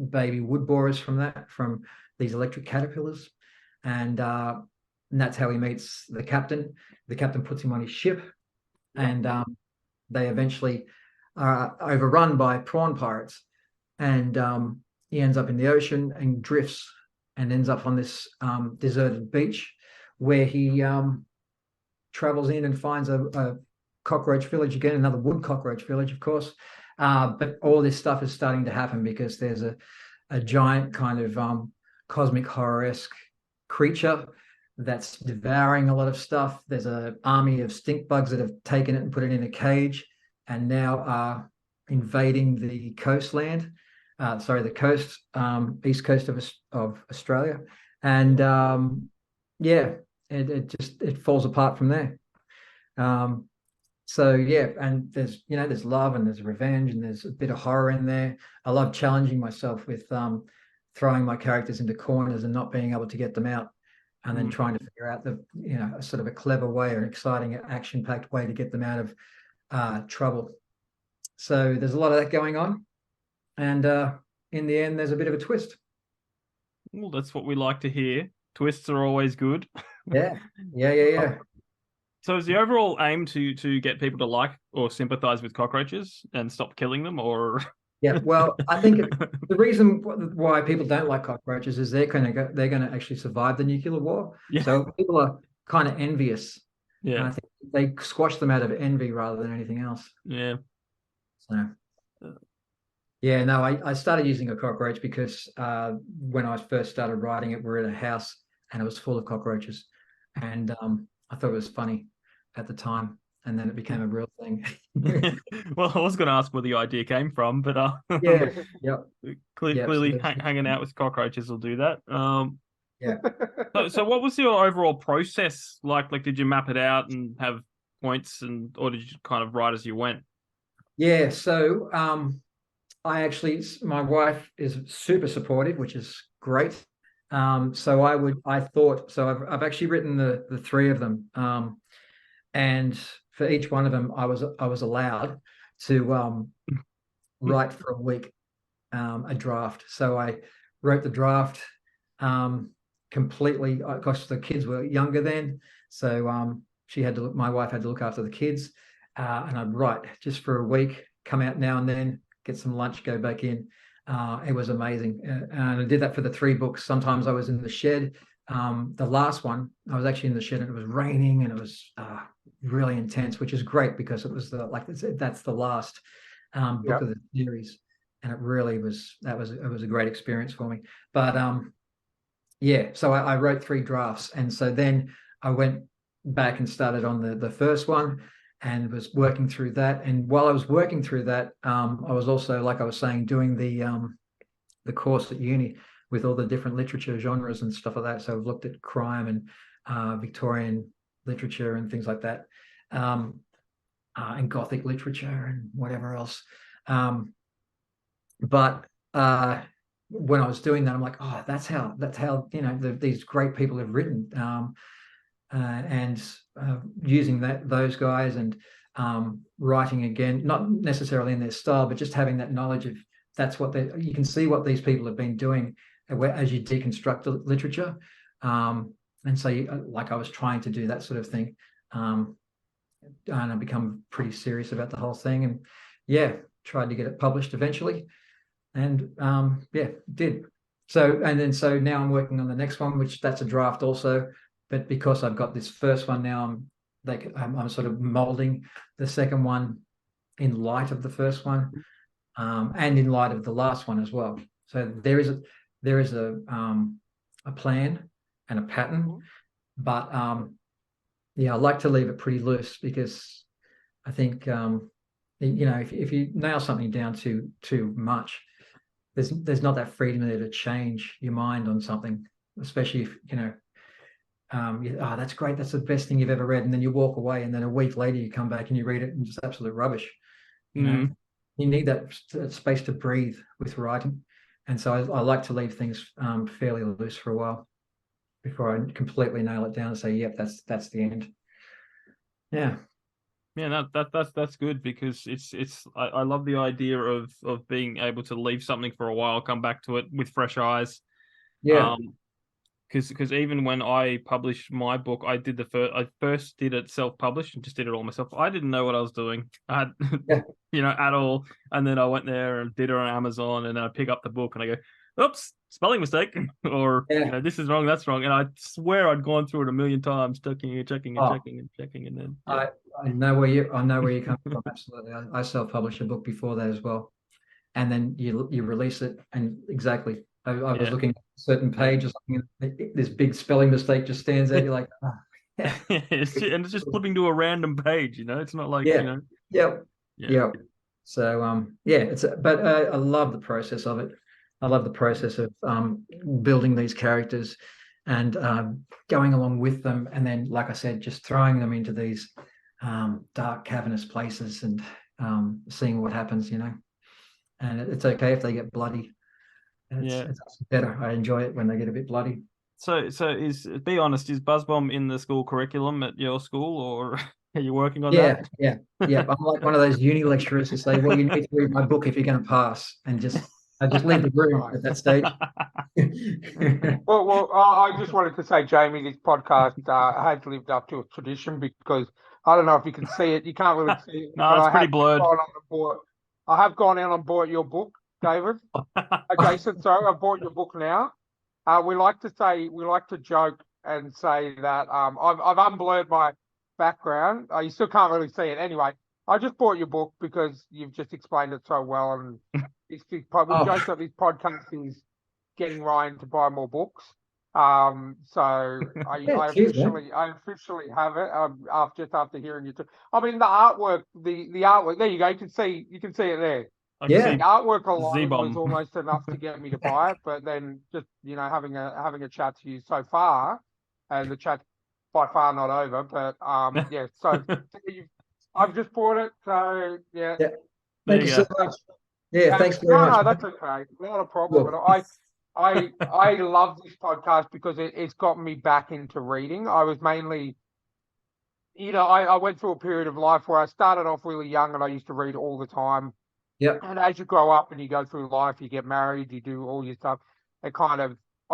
S2: baby wood borers from these electric caterpillars, and that's how he meets the captain. The captain puts him on his ship, and they eventually are overrun by prawn pirates, and he ends up in the ocean and drifts and ends up on this deserted beach, where he travels in and finds a cockroach village again, another wood cockroach village, of course. But all this stuff is starting to happen because there's a giant kind of cosmic horror-esque creature that's devouring a lot of stuff. There's an army of stink bugs that have taken it and put it in a cage, and now are invading the coastland. The coast, east coast of Australia, and it falls apart from there. So yeah, and there's love and there's revenge and there's a bit of horror in there. I love challenging myself with throwing my characters into corners and not being able to get them out, and then trying to figure out a sort of a clever way or an exciting, action-packed way to get them out of trouble. So there's a lot of that going on, and in the end, there's a bit of a twist.
S1: Well, that's what we like to hear. Twists are always good.
S2: Yeah.
S1: So is the overall aim to get people to like or sympathize with cockroaches and stop killing them, or?
S2: Yeah, well, I think the reason why people don't like cockroaches is they're going to actually survive the nuclear war.
S1: Yeah.
S2: So people are kind of envious.
S1: Yeah.
S2: And I think they squash them out of envy rather than anything else.
S1: Yeah.
S2: So, yeah, no, I started using a cockroach because when I first started writing it, we were in a house and it was full of cockroaches, and I thought it was funny at the time, and then it became a real thing.
S1: Well, I was going to ask where the idea came from, but clearly hanging out with cockroaches will do that. So what was your overall process like? Like, did you map it out and have points, or did you kind of write as you went?
S2: Yeah, so my wife is super supportive, which is great. So I've actually written the three of them. And for each one of them, I was allowed to write for a week a draft. So I wrote the draft completely. Of course, the kids were younger then, so my wife had to look after the kids, and I'd write just for a week, come out now and then, get some lunch, go back in. It was amazing, and I did that for the 3 books. Sometimes I was in the shed. The last one, I was actually in the shed and it was raining and it was really intense, which is great because it was that's the last book of the series. and it really was a great experience for me. But so I wrote 3 drafts, and so then I went back and started on the first one and was working through that. And while I was working through that, I was also, like I was saying, doing the course at uni with all the different literature genres and stuff like that. So I've looked at crime and Victorian literature and things like that, and Gothic literature and whatever else. But when I was doing that, I'm like, oh, that's how these great people have written, and using those guys and writing again, not necessarily in their style, but just having that knowledge of that's what you can see what these people have been doing as you deconstruct the literature. And so like I was trying to do that sort of thing, and I become pretty serious about the whole thing, and tried to get it published eventually, and did. So now I'm working on the next one, which that's a draft also, but because I've got this first one now, I'm sort of molding the second one in light of the first one, and in light of the last one as well. So there is a plan and a pattern, but I like to leave it pretty loose, because I think if you nail something down too much, there's not that freedom there to change your mind on something, especially if that's great, that's the best thing you've ever read, and then you walk away, and then a week later you come back and you read it and just absolute rubbish. You need that space to breathe with writing, and so I like to leave things fairly loose for a while before I completely nail it down and say, yep, that's the end. Yeah.
S1: Yeah, that's good, because I love the idea of being able to leave something for a while, come back to it with fresh eyes.
S2: Yeah.
S1: Because even when I published my book, I first did it self-published and just did it all myself. I didn't know what I was doing. I had at all. And then I went there and did it on Amazon, and then I pick up the book and I go, oops, spelling mistake, or this is wrong, that's wrong. And I swear I'd gone through it a million times, checking, and then
S2: I know where you're coming from. Absolutely. I self-published a book before that as well, and then you release it, and exactly. I was looking at a certain page, this big spelling mistake just stands out. You're like,
S1: it's just flipping to a random page. It's not like
S2: Yeah. So but I love the process of it. I love the process of building these characters and going along with them, and then, like I said, just throwing them into these dark, cavernous places and seeing what happens. And it's okay if they get bloody. It's better. I enjoy it when they get a bit bloody.
S1: So be honest, is Buzzbomb in the school curriculum at your school, or are you working on that?
S2: Yeah. I'm like one of those uni lecturers who say, well, you need to read my book if you're going to pass, and I just leave the room at that stage.
S3: Well, I just wanted to say, Jamie, this podcast has lived up to a tradition, because I don't know if you can see it. You can't really see it.
S1: No, it's pretty blurred.
S3: I have gone out and bought your book, David. Jason, sorry, I bought your book now. We like to joke and say that I've unblurred my background. You still can't really see it. Anyway, I just bought your book because you've just explained it so well, and we joke that this podcast is getting Ryan to buy more books. So I officially have it after hearing you. I mean, the artwork. There you go. You can see it there. The artwork alone was almost enough to get me to buy it, but then just having a chat to you so far, and the chat's by far not over. But so I've just bought it. So yeah.
S2: Thank you so much. Yeah, thanks very much.
S3: No, that's okay. Not a problem. Cool. But I love this podcast because it's gotten me back into reading. I was mainly, I went through a period of life where I started off really young and I used to read all the time.
S2: Yeah.
S3: And as you grow up and you go through life, you get married, you do all your stuff. I've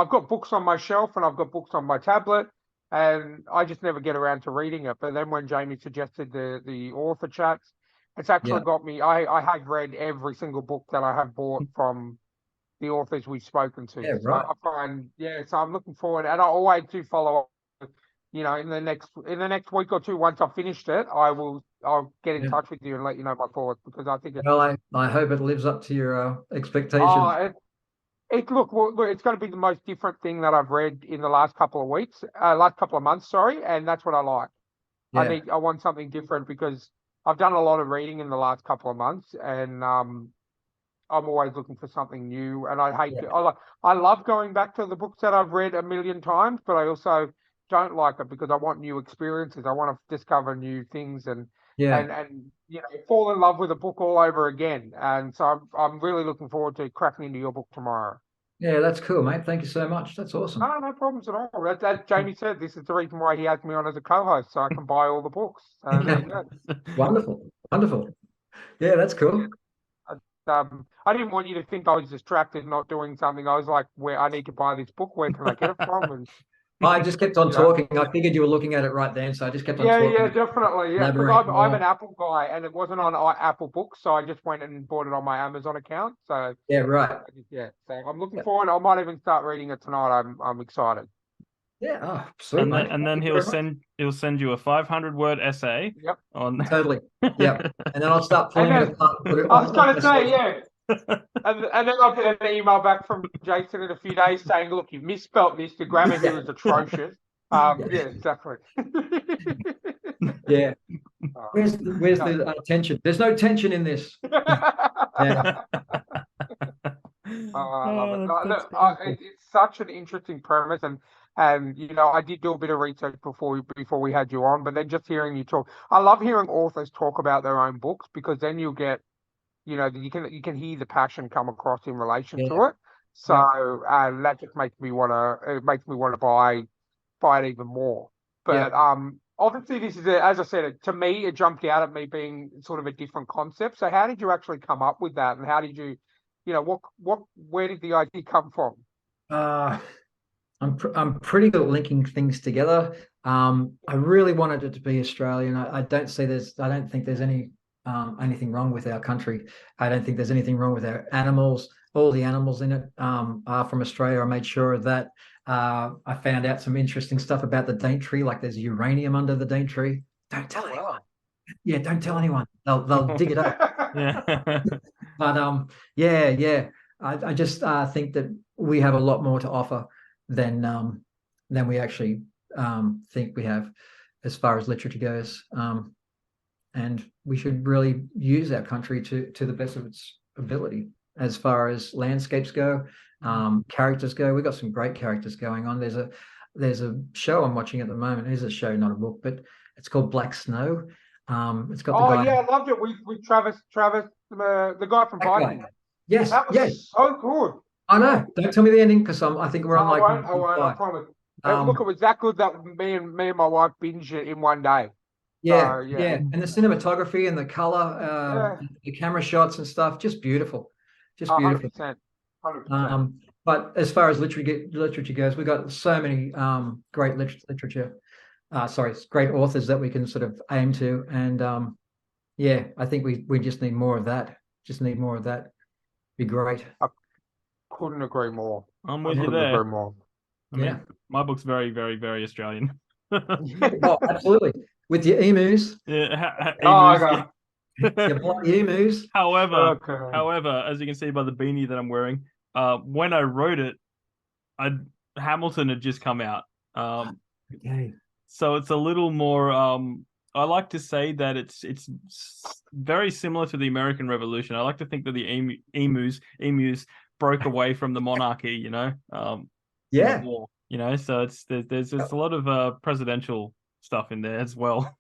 S3: got books on my shelf and I've got books on my tablet, and I just never get around to reading it. But then when Jamie suggested the author chats, it's actually got me. I have read every single book that I have bought from the authors we've spoken to.
S2: Yeah, right.
S3: So I find, so I'm looking forward, and I always do follow up. In the next week or two, once I've finished it, I will I'll get in
S2: Yeah.
S3: touch with you and let you know my thoughts, because I think it's
S2: Well, I hope it lives up to your expectations.
S3: Look, it's going to be the most different thing that I've read in the last couple of weeks, last couple of months, sorry, and that's what I like.
S2: Yeah.
S3: I want something different, because I've done a lot of reading in the last couple of months, and I'm always looking for something new. And I love going back to the books that I've read a million times, but I also don't like it because I want new experiences. I want to discover new things and fall in love with a book all over again. And so I'm really looking forward to cracking into your book tomorrow.
S2: Yeah, that's cool, mate. Thank you so much. That's awesome.
S3: No problems at all. As Jamie said, this is the reason why he has me on as a co-host, so I can buy all the books. So there you go.
S2: Wonderful. Yeah, that's cool.
S3: I didn't want you to think I was distracted, not doing something. I was like, where I need to buy this book. Where can I get it from? And
S2: I just kept on talking. I figured you were looking at it right then, so I just kept on talking.
S3: Yeah, definitely. Yeah, because I'm an Apple guy, and it wasn't on Apple Books, so I just went and bought it on my Amazon account. So
S2: yeah, right.
S3: So I'm looking forward. I might even start reading it tonight. I'm excited.
S2: Yeah, sweet,
S1: and then he'll send you a 500-word essay.
S3: Yep.
S1: On
S2: totally. Yep. And then I'll start pulling it apart. And put it
S3: I was
S2: on
S3: going to say, yeah. And then I'll get an email back from Jason in a few days saying, "Look, you've misspelt this. The grammar here is atrocious." Yeah, exactly.
S2: Yeah. Where's the tension? There's no tension in this. Yeah.
S3: I love it. It's such an interesting premise, and I did do a bit of research before we had you on, but then just hearing you talk, I love hearing authors talk about their own books, because then you'll get, you can hear the passion come across in relation to it. So that just makes me want to buy it even more. But obviously this is as I said, to me it jumped out at me being sort of a different concept. So how did you actually come up with that, and how did you, where did the idea come from?
S2: I'm pretty good at linking things together. I really wanted it to be Australian. I don't think there's anything wrong with our country. I don't think there's anything wrong with our animals. All the animals in it are from Australia. I made sure of that. I found out some interesting stuff about the Daintree, like there's uranium under the Daintree. Don't tell anyone. Yeah, don't tell anyone. They'll dig it up.
S1: Yeah.
S2: But I just think that we have a lot more to offer than we actually think we have as far as literature goes. And we should really use our country to the best of its ability as far as landscapes go, characters go. We've got some great characters going on. There's a show I'm watching at the moment. It is a show, not a book, but it's called Black Snow. It's got the guy.
S3: I loved it with Travis, the guy from Vikings.
S2: Yes,
S3: that was so good.
S2: I know. Don't tell me the ending, because I think we're on like.
S3: I won't. I promise. Look, it was that good that me and my wife binged it in one day.
S2: Yeah. And the cinematography and the color, the camera shots and stuff, just beautiful. Just beautiful.
S3: 100%.
S2: But as far as literature goes, we've got so many great great authors that we can sort of aim to, and I think we just need more of that. Be great.
S3: I couldn't agree more.
S1: I'm with you there.
S3: Agree more.
S1: I mean, my book's very, very, very Australian.
S2: Oh, absolutely. With your emus.
S1: Yeah.
S2: Your bloody emus.
S1: However, as you can see by the beanie that I'm wearing, when I wrote it, Hamilton had just come out.
S2: Okay.
S1: So it's a little more. I like to say that it's very similar to the American Revolution. I like to think that the emus broke away from the monarchy.
S2: Yeah.
S1: War, so there's a lot of presidential stuff in there as well.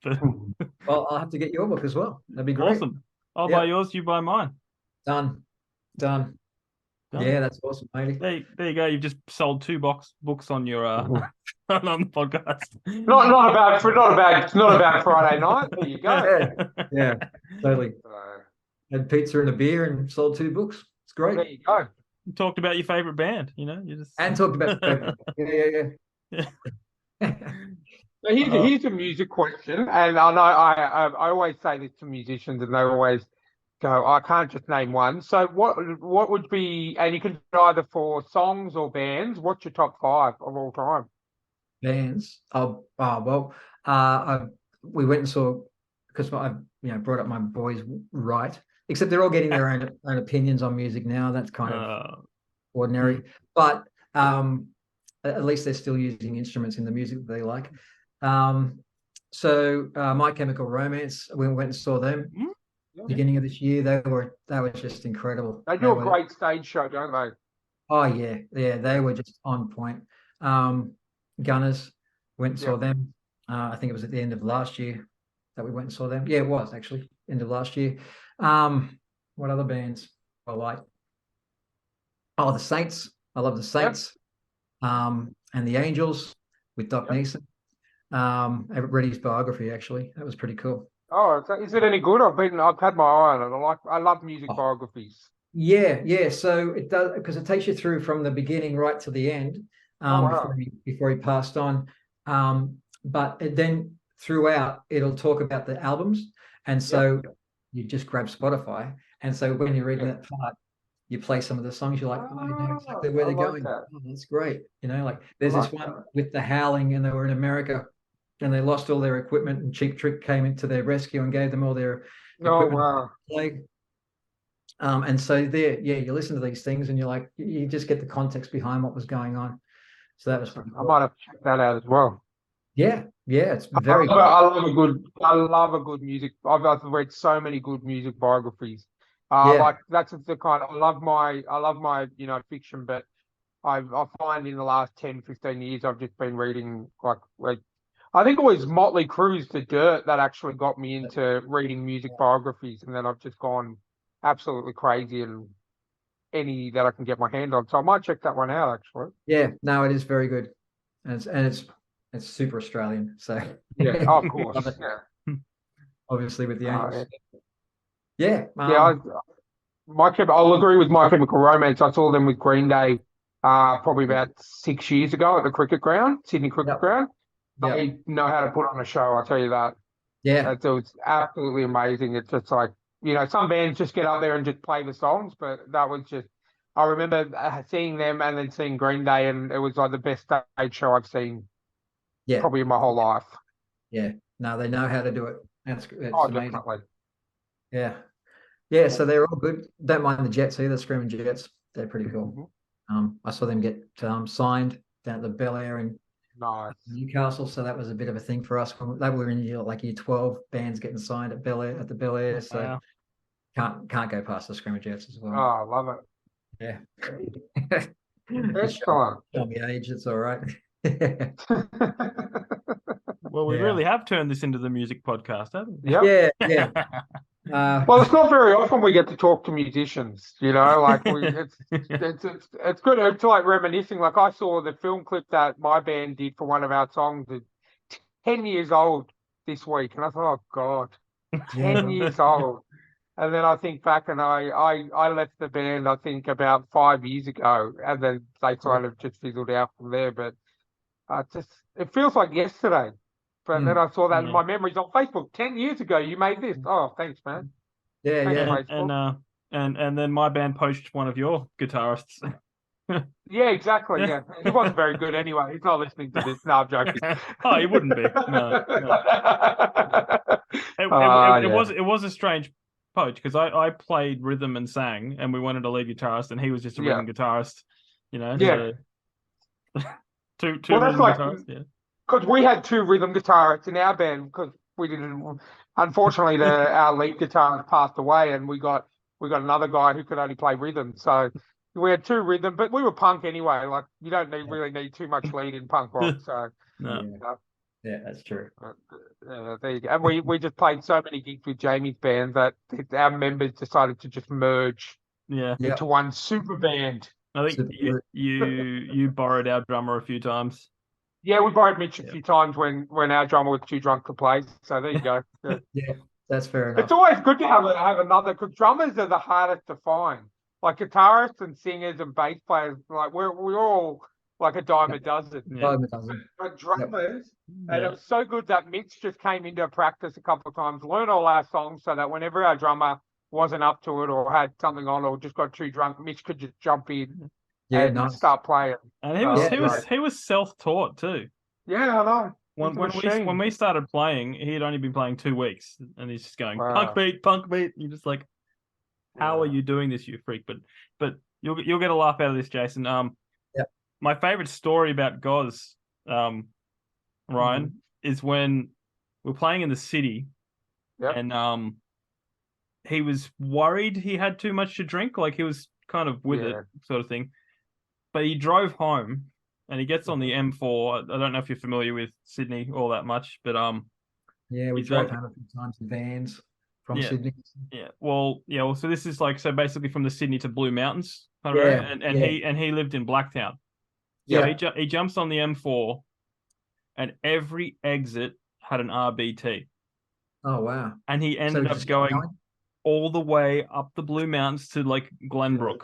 S2: Well, I'll have to get your book as well. That'd be great.
S1: Awesome. I'll buy yours. You buy mine.
S2: Done. Yeah, that's awesome, matey.
S1: There you go. You've just sold 2 books on your on the podcast.
S3: Not a bad Friday night. There you go.
S2: Yeah, totally. Had pizza and a beer and sold 2 books. It's great.
S3: There you go.
S1: You talked about your favorite band. You just
S2: talked about yeah.
S3: So here's a music question, and I know I always say this to musicians, and they always go, "I can't just name one." So what would be, and you can either for songs or bands, what's your top 5 of all time?
S2: Bands. We went and saw because I've brought up my boys right, except they're all getting their own opinions on music now. That's kind of ordinary, but at least they're still using instruments in the music that they like. So My Chemical Romance, we went and saw them beginning of this year. That was just incredible.
S3: They do a great stage show, don't they?
S2: Oh yeah, they were just on point. Gunners, went and saw them. I think it was at the end of last year that we went and saw them. Yeah, it was actually end of last year. What other bands I like? Oh, the Saints. I love the Saints. And the Angels with Doc Neeson. Read his biography actually. That was pretty cool.
S3: Oh, is it any good? I've had my eye on it. I love music biographies.
S2: Yeah. So it does, because it takes you through from the beginning right to the end. Before he passed on. But then throughout, it'll talk about the albums, and so you just grab Spotify, and so when you're reading that part, you play some of the songs. You're like, I know exactly where they're going.
S3: That.
S2: Oh, that's great. Like there's this one with the Howling, and they were in America, and they lost all their equipment, and Cheap Trick came into their rescue and gave them all their equipment. And so you listen to these things, and you're like, you just get the context behind what was going on. So that was pretty cool.
S3: I might have checked that out as well.
S2: Yeah, it's very good.
S3: I love a good music. I've read so many good music biographies. Like that's the kind I love my fiction, but I find in the last 10, 15 years I've just been reading like I think it was Motley Crue's The Dirt that actually got me into reading music biographies, and then I've just gone absolutely crazy and any that I can get my hand on. So I might check that one out actually.
S2: Yeah, no, it is very good. And it's super Australian. So
S3: of course.
S2: Obviously with the Angels.
S3: I'll agree with My Chemical Romance. I saw them with Green Day probably about 6 years ago at the cricket ground, Sydney Cricket Ground. They know how to put on a show, I'll tell you that. Yeah. It was absolutely amazing. It's just like, some bands just get up there and just play the songs, but that was just, I remember seeing them and then seeing Green Day, and it was like the best stage show I've seen probably in my whole life. Yeah. No, they know how to do it. It's amazing. Definitely. Yeah. So they're all good. Don't mind the Jets either, Screaming Jets. They're pretty cool. I saw them get signed down at the Bel Air in Newcastle, so that was a bit of a thing for us. They were in year 12, bands getting signed at the Bel Air. So can't go past the Screaming Jets as well. Oh, I love it. Yeah. It's fun. Show me age, it's all right.
S1: Well, we really have turned this into the music podcast, haven't we?
S3: Yep. Yeah. Well, it's not very often we get to talk to musicians, like it's good. It's like reminiscing. Like I saw the film clip that my band did for one of our songs. It's 10 years old this week, and I thought, oh God, 10 years old. And then I think back, and I left the band I think about 5 years ago, and then they kind of just fizzled out from there. But it feels like yesterday. But then I saw that in my memories on Facebook. 10 years ago, you made this. Oh, thanks, man.
S1: And then my band poached one of your guitarists.
S3: Yeah, exactly. Yeah, he wasn't very good anyway. He's not listening to this. No, I'm joking.
S1: Oh, he wouldn't be. No. It was a strange poach because I played rhythm and sang, and we wanted a lead guitarist, and he was just a rhythm guitarist. So two rhythm guitarists. Yeah.
S3: Because we had two rhythm guitarists in our band, because we didn't. Unfortunately, our lead guitarist passed away, and we got another guy who could only play rhythm. So we had two rhythm, but we were punk anyway. Like you don't really need too much lead in punk rock. So
S2: yeah, that's true.
S3: There you go. And we just played so many gigs with Jamie's band that our members decided to just merge into one super band.
S1: I think you borrowed our drummer a few times.
S3: Yeah, we borrowed Mitch a few times when our drummer was too drunk to play. So there you go.
S2: Yeah, that's fair enough.
S3: It's always good to have another, because drummers are the hardest to find. Like guitarists and singers and bass players, like we're all like a dime a dozen.
S2: Dime a dozen.
S3: But drummers, and it was so good that Mitch just came into practice a couple of times, learned all our songs, so that whenever our drummer wasn't up to it or had something on or just got too drunk, Mitch could just jump in. Start playing.
S1: And he was self-taught too.
S3: Yeah, I know.
S1: when we started playing, he had only been playing 2 weeks, and he's just going
S3: Wow.
S1: punk beat. You're just like, how are you doing this, you freak? But you'll get a laugh out of this, Jason. My favorite story about Goz, Ryan, is when we're playing in the city, and he was worried he had too much to drink, like he was kind of with it, sort of thing. But he drove home, and he gets on the M4. I don't know if you're familiar with Sydney all that much, but
S2: we drove home a few times in vans from Sydney.
S1: Well, so this is like, so basically from the Sydney to Blue Mountains kind of area, and he lived in Blacktown. So he jumps on the M4, and every exit had an RBT.
S2: Oh wow!
S1: And he ended up going all the way up the Blue Mountains to like Glenbrook.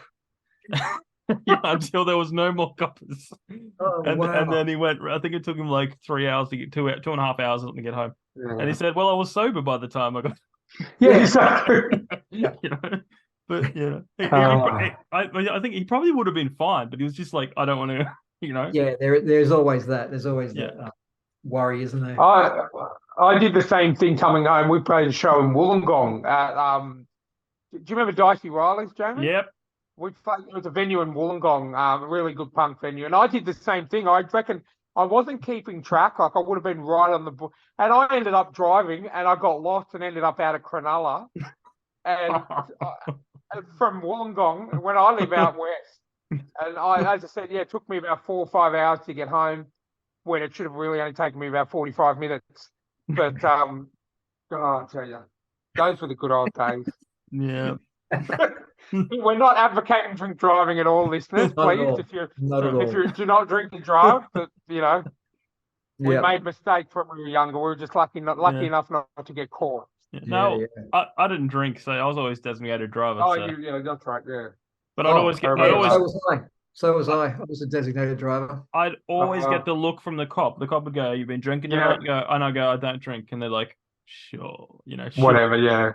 S1: Until there was no more coppers. And then he went, I think it took him like 3 hours to get 2.5 hours to get home. And he said, well, I was sober by the time I got.
S3: Exactly.
S1: But I think he probably would have been fine, but he was just like, I don't want to,
S2: Yeah, there's always that. There's always that worry, isn't there?
S3: I did the same thing coming home. We played a show in Wollongong at do you remember Dicey Riley's, Jamie?
S1: Yep.
S3: It was a venue in Wollongong, a really good punk venue, and I did the same thing. I reckon I wasn't keeping track; like I would have been right on the book, and I ended up driving, and I got lost and ended up out of Cronulla, and from Wollongong when I live out west, and as I said, it took me about 4 or 5 hours to get home, when it should have really only taken me about 45 minutes. But I tell you, those were the good old days.
S1: Yeah.
S3: We're not advocating drink driving at all, listeners. Please, if you do not drink and drive, but we made mistakes when we were younger. We were just lucky enough not to get caught.
S1: I didn't drink, so I was always designated driver.
S3: That's right. Yeah,
S1: but I'd always get.
S2: So was I. I was a designated driver.
S1: I'd always get the look from the cop. The cop would go, "You've been drinking tonight?" And I go, "I don't drink," and they're like, sure, sure.
S3: Whatever.
S1: Yeah.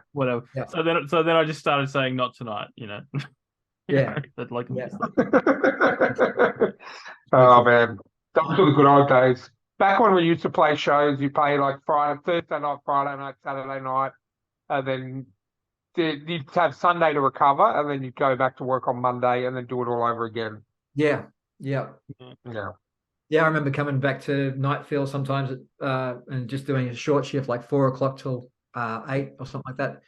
S1: So then I just started saying, not tonight, But like,
S3: oh man, those were the good old days. Back when we used to play shows, you play like Thursday night, Friday night, Saturday night, and then you'd have Sunday to recover, and then you'd go back to work on Monday, and then do it all over again.
S2: Yeah.
S3: Yeah,
S2: I remember coming back to Nightfield sometimes and just doing a short shift, like 4 o'clock till 8 or something like that.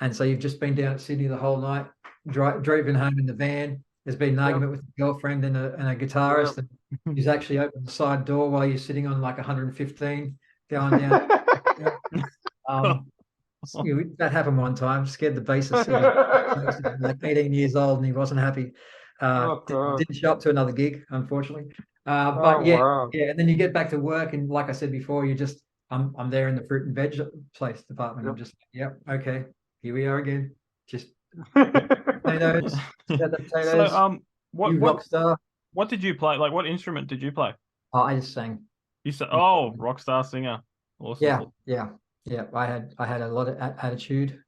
S2: And so you've just been down at Sydney the whole night, driving home in the van. There's been an argument with a girlfriend and a guitarist. And he's actually opened the side door while you're sitting on like 115 going down. That happened one time. Scared the bassist. He was like 18 years old and he wasn't happy. Didn't show up to another gig, unfortunately. And then you get back to work, and like I said before, I'm there in the fruit and veg place department. I'm just okay, here we are again. Just potatoes.
S1: So
S2: rock star.
S1: What did you play? Like, what instrument did you play?
S2: Oh, I just sang.
S1: You said, rock star singer. Awesome.
S2: Yeah. I had a lot of attitude.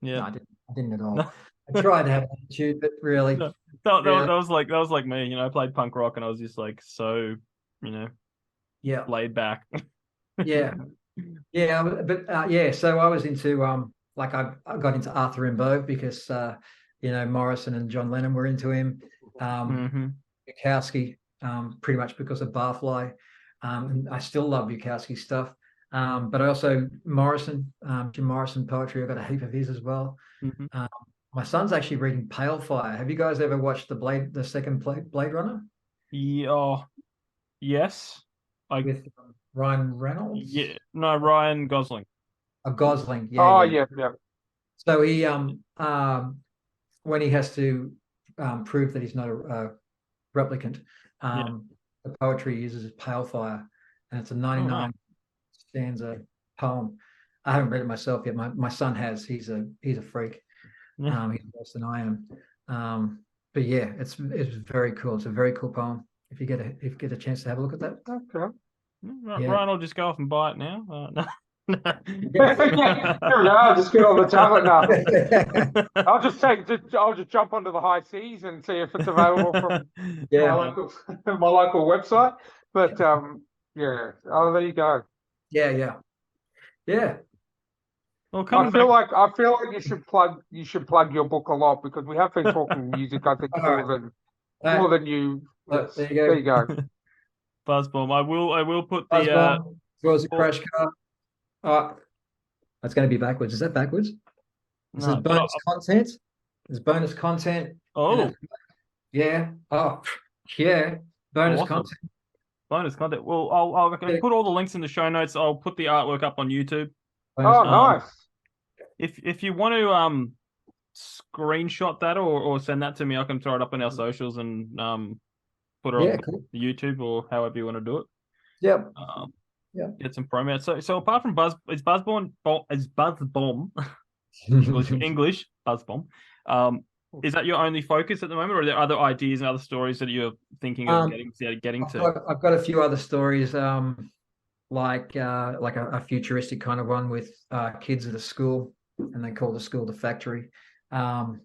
S1: Yeah,
S2: no, I didn't at all. I tried to have attitude, but really.
S1: That was like me. I played punk rock, and I was just like so, laid back. So I was into I got into Arthur Rimbaud because Morrison and John Lennon were into him. Bukowski, pretty much because of Barfly, and I still love Bukowski stuff. But I also Morrison, Jim Morrison poetry. I got a heap of his as well. My son's actually reading Pale Fire. Have you guys ever watched the second Blade Runner? Yeah. Yes.
S2: With Ryan Reynolds?
S1: Yeah. No, Ryan Gosling.
S2: Gosling. Yeah.
S3: Oh, yeah.
S2: So he when he has to prove that he's not a replicant, the poetry uses Pale Fire, and it's a 99 stanza poem. I haven't read it myself yet. My son has. He's a freak. He's worse than I am. But yeah, it's very cool. It's a very cool poem. If you get a chance to have a look at that.
S3: Okay.
S1: Ryan will just go off and buy it now. No.
S3: Here we go. I'll just get on the tablet now. I'll just jump onto the high seas and see if it's available from my local website. But Yeah. Oh, there you go.
S2: Yeah.
S1: Well,
S3: I
S1: coming
S3: feel
S1: back,
S3: like you should plug your book a lot because we have been talking music, I think,
S2: All
S3: more
S2: right.
S3: than you.
S2: There you
S3: There
S2: go.
S3: you go.
S1: Buzzbomb. I will put the
S2: Buzzbomb, draws a
S1: oh,
S2: crash car. Oh, that's going to be backwards. Is that backwards? This is
S1: no, but
S2: bonus content. There's bonus content.
S1: oh,
S2: Yeah. Oh, yeah. Bonus
S1: awesome.
S2: content.
S1: Bonus content. Well, I can put all the links in the show notes. I'll put the artwork up on YouTube.
S2: Bonus
S3: Oh,
S2: content.
S3: nice.
S1: If you want to screenshot that or send that to me, I can throw it up on our socials and put it
S2: Yeah,
S1: on
S2: cool.
S1: YouTube or however you want to do it.
S2: Yep.
S1: Get some promo. So apart from it's Buzzbomb, English Buzzbomb. Is that your only focus at the moment, or are there other ideas and other stories that you're thinking of getting to?
S2: I've got a few other stories, like a futuristic kind of one with kids at a school, and they call the school the factory. What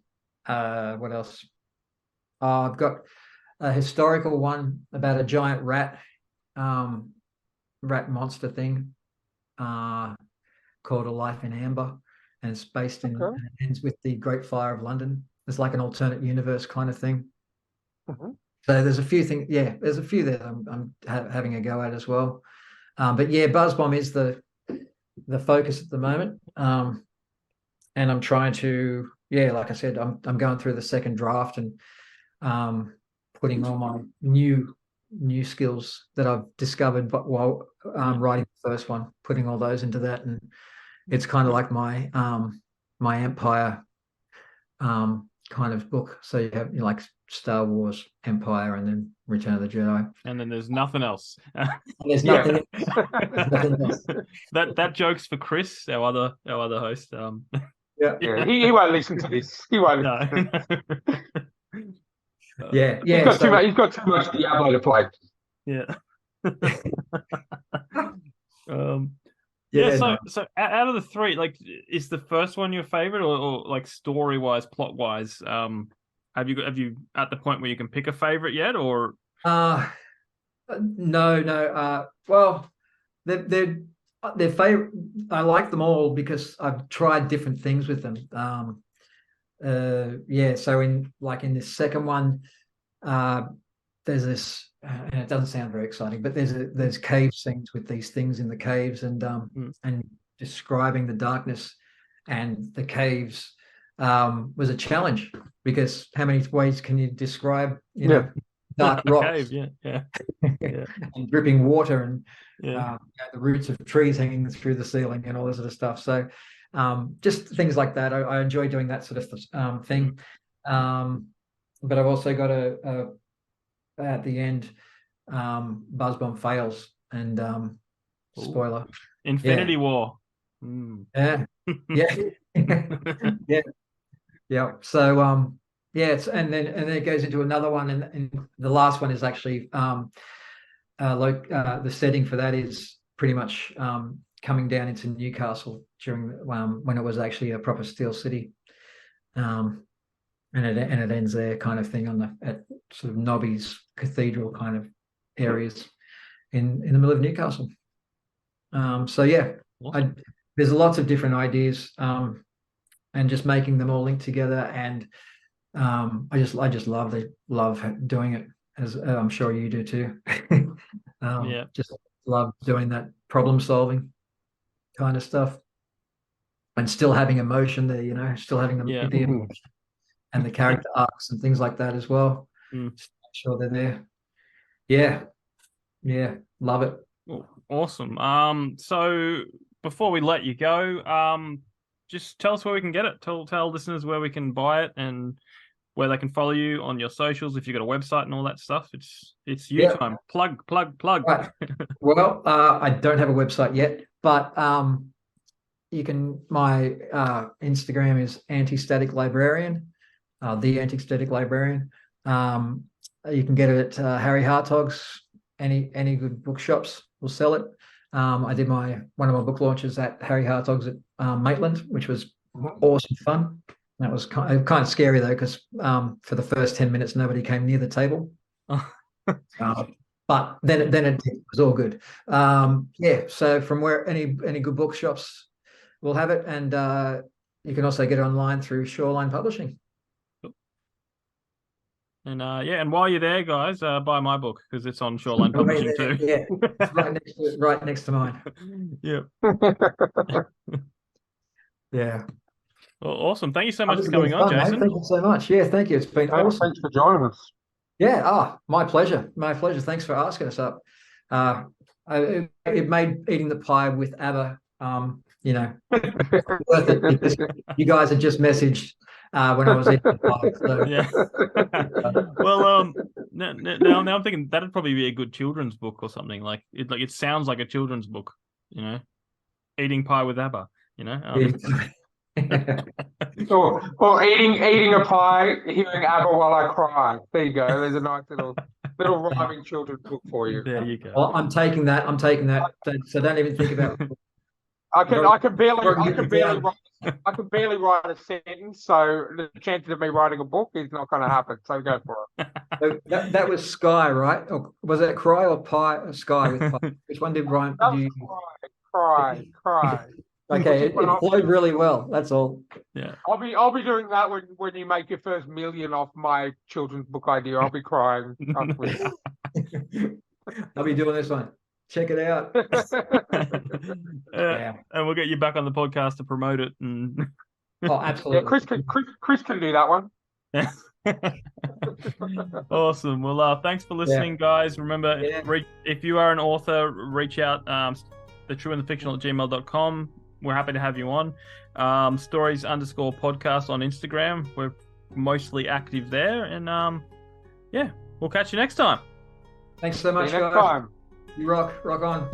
S2: else? I've got a historical one about a giant rat monster thing called A Life in Amber, and it's based in
S3: Okay.
S2: and it ends with the Great Fire of London. It's like an alternate universe kind of thing.
S3: Mhm.
S2: So there's a few things. Yeah, there's a few that I'm having a go at as well. But yeah, Buzzbomb is the focus at the moment. And I'm trying to, like I said, I'm going through the second draft and putting all my new skills that I've discovered, but while writing the first one, putting all those into that, and it's kind of like my my Empire kind of book. So you have like Star Wars, Empire, and then Return of the Jedi,
S1: and then there's nothing else.
S2: There's nothing. There's nothing else.
S1: That joke's for Chris, our other host.
S3: Yeah, he won't listen to this. He won't.
S1: No.
S2: Yeah.
S3: He's got too much Diablo to play.
S1: Yeah.
S2: No.
S1: So out of the three, like, is the first one your favorite, or like story wise, plot wise? Have you at the point where you can pick a favorite yet, or?
S2: No. Well, they're favorite. I like them all because I've tried different things with them. So in this second one, there's this, and it doesn't sound very exciting, but there's cave scenes with these things in the caves, and describing the darkness and the caves was a challenge, because how many ways can you describe dark rocks, and dripping water, and the roots of trees hanging through the ceiling, and all this sort of stuff. So just things like that. I enjoy doing that sort of thing. But I've also got a at the end, Buzzbomb fails, and spoiler,
S1: Infinity War.
S2: Yeah. So it's and then it goes into another one, and the last one is actually the setting for that is pretty much coming down into Newcastle during when it was actually a proper steel city, and it ends there, kind of thing, at sort of Nobby's Cathedral kind of areas in the middle of Newcastle. There's lots of different ideas, and just making them all link together, and I just love doing it, as I'm sure you do too. Just love doing that problem solving kind of stuff, and still having emotion there, still having the emotion and the character arcs and things like that as well. Just make sure they're there. Yeah, love it.
S1: Awesome. So before we let you go, just tell us where we can get it. Tell listeners where we can buy it and where they can follow you on your socials, if you've got a website and all that stuff. It's you time. Plug.
S2: Right. Well, I don't have a website yet, but you can. My Instagram is Anti-Static Librarian, the Anti-Static Librarian. You can get it at Harry Hartog's. Any good bookshops will sell it. I did one of my book launches at Harry Hartog's at Maitland, which was awesome fun. That was kind of scary though, because for the first 10 minutes nobody came near the table. but then it was all good. So from where any good bookshops will have it, and you can also get it online through Shoreline Publishing.
S1: And and while you're there, guys, buy my book because it's on Shoreline Publishing too.
S2: Yeah, it's right next to mine.
S1: Yeah.
S2: Yeah.
S1: Well, awesome. Thank you so much
S2: This
S1: for
S2: has
S1: coming
S2: been
S1: on,
S2: fun, mate.
S1: Jason.
S2: Thank you so much. Yeah, thank you. It's been awesome.
S3: Thanks for joining us.
S2: Yeah, my pleasure. My pleasure. Thanks for asking us up. It made eating the pie with ABBA, worth it, because you guys had just messaged when I was eating the pie. So.
S1: Yeah. Well, now I'm thinking that'd probably be a good children's book or something. Like it sounds like a children's book, eating pie with ABBA,
S3: or eating a pie, hearing ABBA while I cry. There you go. There's a nice little rhyming children's book for you.
S1: There you go.
S2: Well, I'm taking that. So don't even think about it.
S3: I can barely write a sentence, so the chances of me writing a book is not going to happen. So go for it.
S2: So that was Sky, right? Or was it Cry or Pie? Or Sky with Pie? Which one did rhyme?
S3: Cry.
S2: Okay, it flowed really well. That's all.
S1: Yeah.
S3: I'll be doing that when you make your first $1 million off my children's book idea. I'll be crying.
S2: I'll be doing this one. Check it out.
S1: And we'll get you back on the podcast to promote it. And
S2: oh, absolutely.
S3: Yeah, Chris can do that one.
S1: Awesome. Well, thanks for listening, guys. Remember, if you are an author, reach out thetrueandthefictional@gmail.com. We're happy to have you on. Stories_podcast on Instagram. We're mostly active there. And we'll catch you next time.
S2: Thanks so much,
S3: See you next
S2: guys.
S3: time.
S2: You rock on.